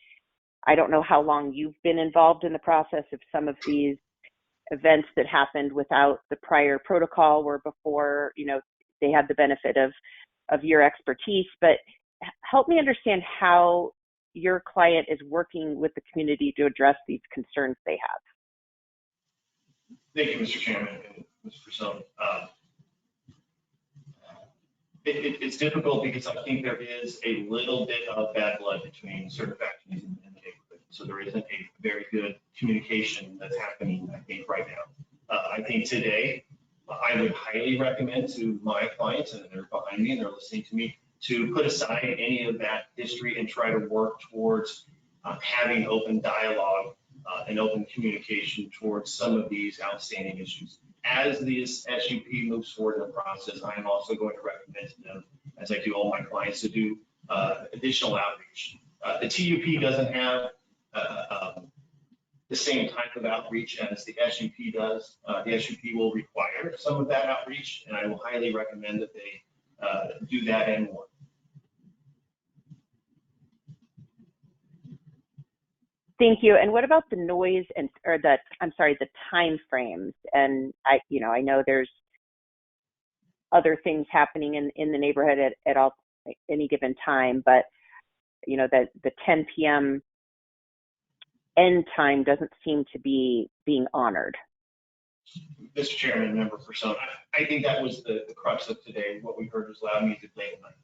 I don't know how long you've been involved in the process of some of these events that happened without the prior protocol or before, they had the benefit of your expertise, but help me understand how your client is working with the community to address these concerns they have. Thank you, Mr. Chairman and Mr. Person. It's difficult because I think there is a little bit of bad blood between certain factions in the neighborhood. So there isn't a very good communication that's happening, I think, right now. I think today, I would highly recommend to my clients, and they're behind me and they're listening to me, to put aside any of that history and try to work towards having open dialogue and open communication towards some of these outstanding issues. As this SUP moves forward in the process, I am also going to recommend to them, as I do all my clients, to do additional outreach. The TUP doesn't have the same type of outreach as the SUP does. The SUP will require some of that outreach, and I will highly recommend that they do that and more. Thank you. And what about the noise the time frames? And I know there's other things happening in the neighborhood at any given time, but that the 10 p.m. end time doesn't seem to be being honored. Mr. Chairman, member Person, I think that was the crux of today. What we heard was loud music late at night.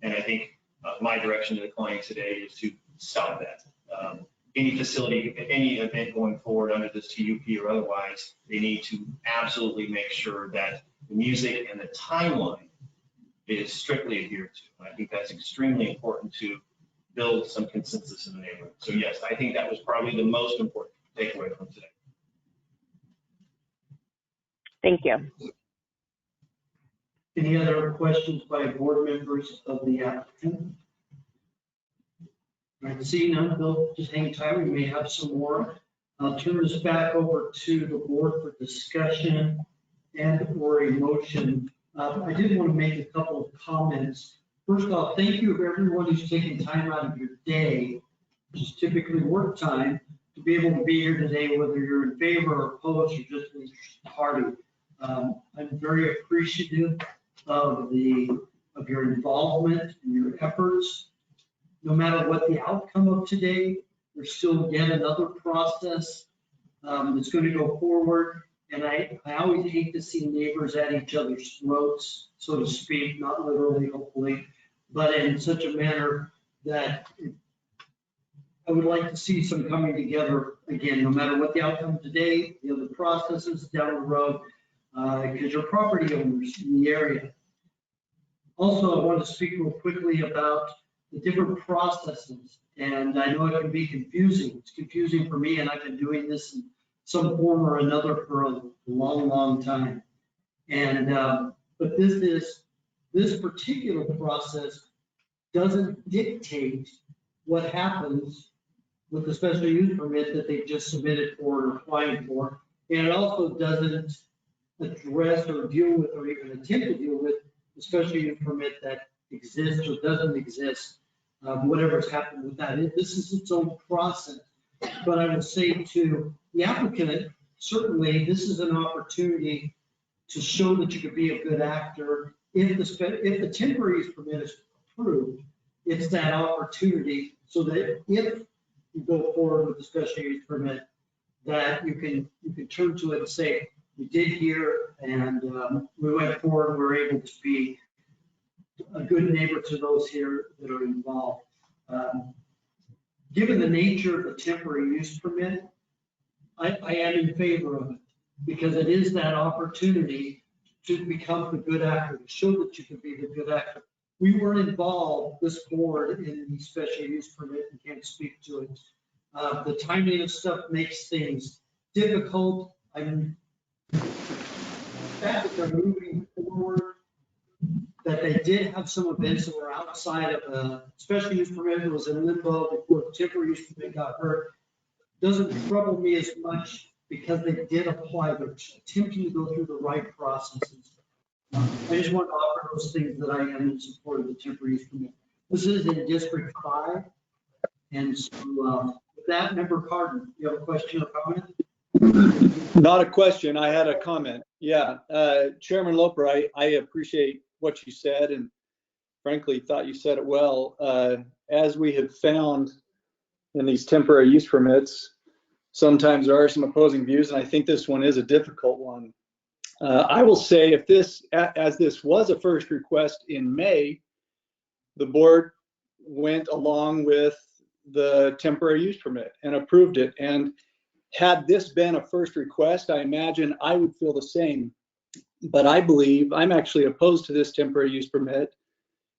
And I think my direction to the client today is to stop that. Any facility, any event going forward under this TUP or otherwise, they need to absolutely make sure that the music and the timeline is strictly adhered to. And I think that's extremely important to build some consensus in the neighborhood. So yes, I think that was probably the most important takeaway from today. Thank you. Any other questions by board members of the applicant? All right, seeing none, Bill, just hang tight. We may have some more. I'll turn this back over to the board for discussion and or a motion. I did want to make a couple of comments. First off, thank you to everyone who's taking time out of your day, which is typically work time, to be able to be here today, whether you're in favor or opposed or just an interested party. I'm very appreciative of your involvement and your efforts. No matter what the outcome of today, there's still yet another process that's going to go forward. And I always hate to see neighbors at each other's throats, so to speak, not literally, hopefully, but in such a manner that I would like to see some coming together again, no matter what the outcome today, the other processes down the road, because you're property owners in the area. Also, I want to speak real quickly about the different processes. And I know it can be confusing. It's confusing for me, and I've been doing this in some form or another for a long, long time. And, but this particular process doesn't dictate what happens with the special use permit that they just submitted for or applied for. And it also doesn't address or deal with or even attempt to deal with the special use permit that exists or doesn't exist, whatever's happened with that. This is its own process. But I would say to the applicant, certainly this is an opportunity to show that you could be a good actor. If the temporary use permit is approved, it's that opportunity so that if you go forward with the special use permit, that you can turn to it and say, we did hear and we went forward, we're able to be a good neighbor to those here that are involved. Given the nature of the temporary use permit, I am in favor of it because it is that opportunity to become the good actor, to show that you can be the good actor. We weren't involved, this board, in the special use permit and can't speak to it. The timing of stuff makes things difficult. The fact that they're moving forward, that they did have some events that were outside of a special use permit. It was in limbo before the temporary use permit got heard. Doesn't trouble me as much because they did apply, but attempting to go through the right processes. I just want to offer those things that I am in support of the temporary use permit. This is in District 5. And so with that, Member Cardin, you have a question or comment? Not a question, I had a comment. Yeah, Chairman Loper, I appreciate what you said and frankly thought you said it well. As we have found in these temporary use permits, sometimes there are some opposing views, and I think this one is a difficult one. I will say if this, as this was a first request in May, the board went along with the temporary use permit and approved it. And had this been a first request, I imagine I would feel the same. But I believe I'm actually opposed to this temporary use permit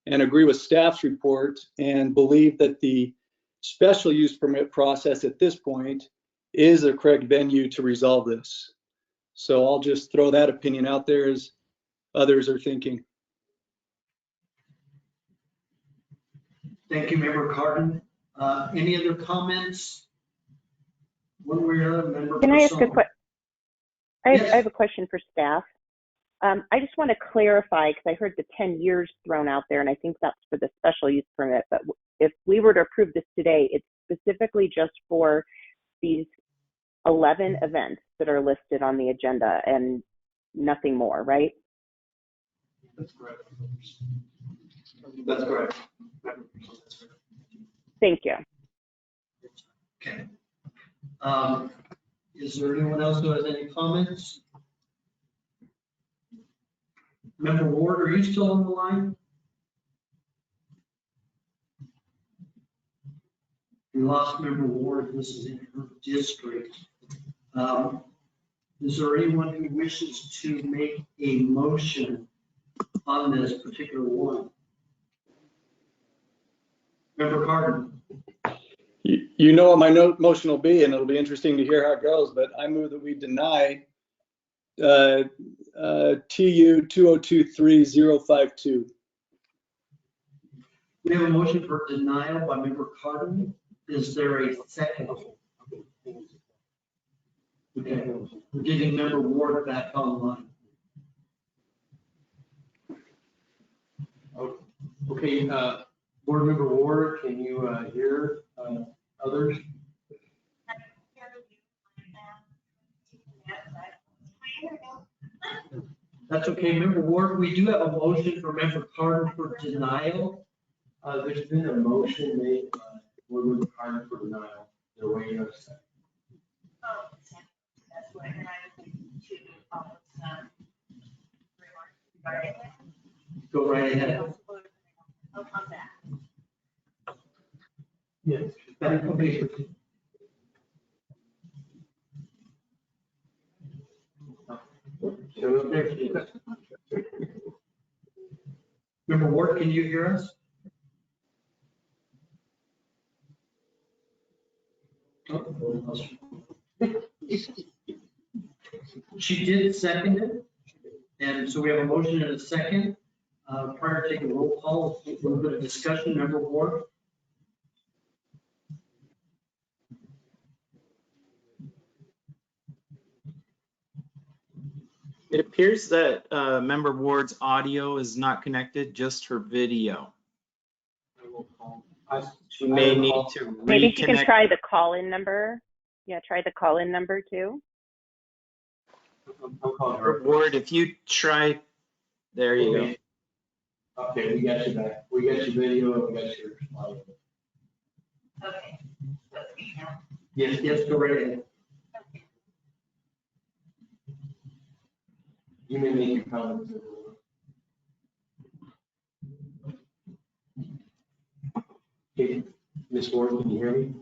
and agree with staff's report and believe that the special use permit process at this point is the correct venue to resolve this. So I'll just throw that opinion out there as others are thinking. Thank you, Member Cardin. Any other comments? One way or another, Member. Can I ask a question? I Yes. have a question for staff. I just want to clarify, because I heard the 10 years thrown out there, and I think that's for the special use permit. But if we were to approve this today, it's specifically just for these 11 events that are listed on the agenda and nothing more, right? That's correct. That's correct. Thank you. Okay. Is there anyone else who has any comments? Member Ward, are you still on the line? We lost Member Ward. This is in her district. Is there anyone who wishes to make a motion on this particular one? Member Cardin. You know what my motion will be, and it'll be interesting to hear how it goes, but I move that we deny TU 2023-052. We have a motion for denial by Member Cardin. Is there a second? Okay, we're getting Member Ward back online. Okay, Board Member Ward, can you hear others? That's okay, Member Ward. We do have a motion for Member Cardin for denial. There's been a motion made by Board Member Cardin for denial. They're waiting on a second. Go right ahead. Yes. Okay. Member Ward, can you hear us? She did second it, and so we have a motion and a second. Prior to taking a roll call, a little bit of discussion. Member Ward. It appears that Member Ward's audio is not connected, just her video. She may need to Maybe she can reconnect. try the call-in number. Yeah, try the call-in number too. her. Ward, if you try, there you go. Okay, we got you back. We got your video and we got your audio. Okay. Yes, go right ahead. You may make your comments. Okay, Ms. Ward, can you hear me?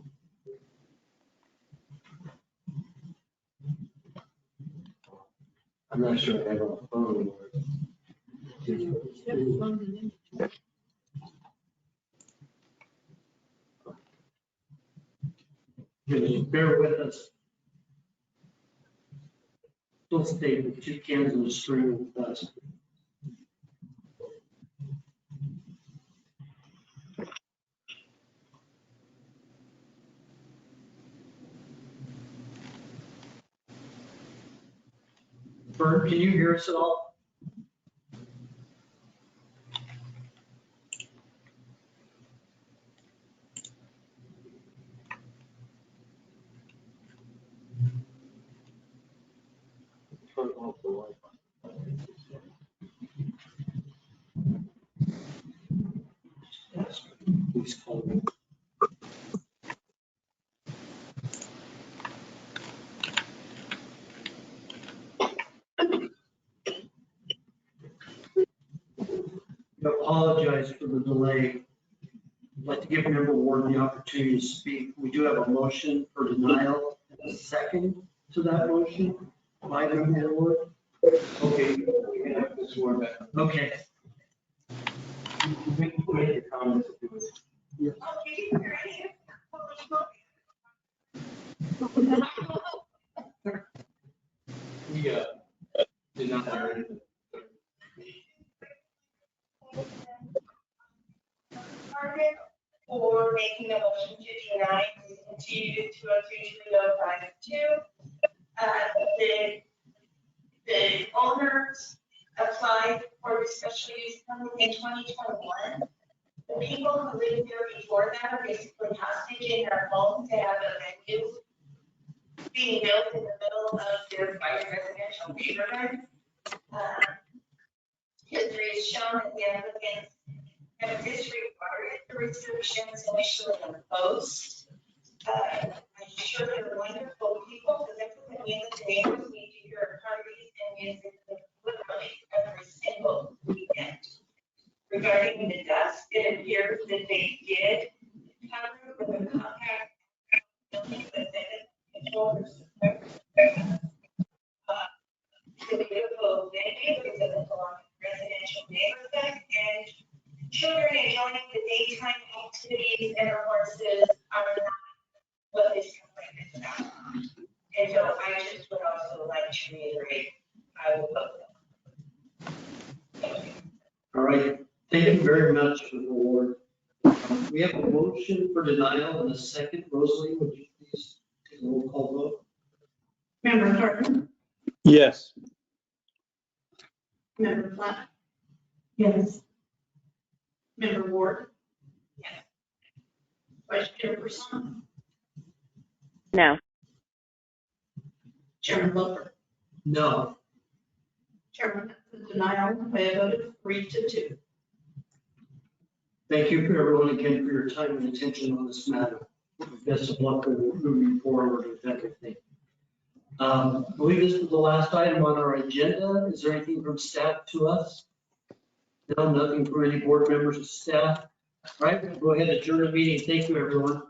I'm not sure I have a phone. Just bear with us. Still stay with 2 cans in the stream with us. Vern, can you hear us at all? Please call me. I apologize for the delay. I'd like to give Member Ward the opportunity to speak. We do have a motion for denial and a second to that motion by Member Ward. Okay. We have this one back. Okay. Make your comments if you would. Yeah. We did not hire anything. For making a motion to deny to 203-2052. The owners applied for the special use permit in 2021. The people who lived there before that are basically hostage in their home to have a venue being built in the middle of their residential neighborhood. History has shown that the applicants have disregarded the restrictions initially imposed. I'm sure they're wonderful people, because every one of the neighbors need to hear parties and music literally every single weekend. Regarding the dust, it appears that they did cover it with a compact building that they controllers. The beautiful venue is in the residential neighborhood, and children enjoying the daytime activities and horses are not what this complaint is about. And so I just would also like to reiterate, I will vote no. All right. Thank you very much for the award. We have a motion for denial and a second. Rosalie, would you please take a roll call vote? Member Thornton, Yes. Member Platt, Yes. Member Ward. Yes. Vice Chairperson, No. Chairman Loper. No. Chairman, the denial by a vote of 3-2. Thank you for everyone again for your time and attention on this matter. Best of luck with moving forward with everything. I believe this was the last item on our agenda. Is there anything from staff to us? No, nothing from any board members or staff. All right, we'll go ahead and adjourn the meeting. Thank you, everyone.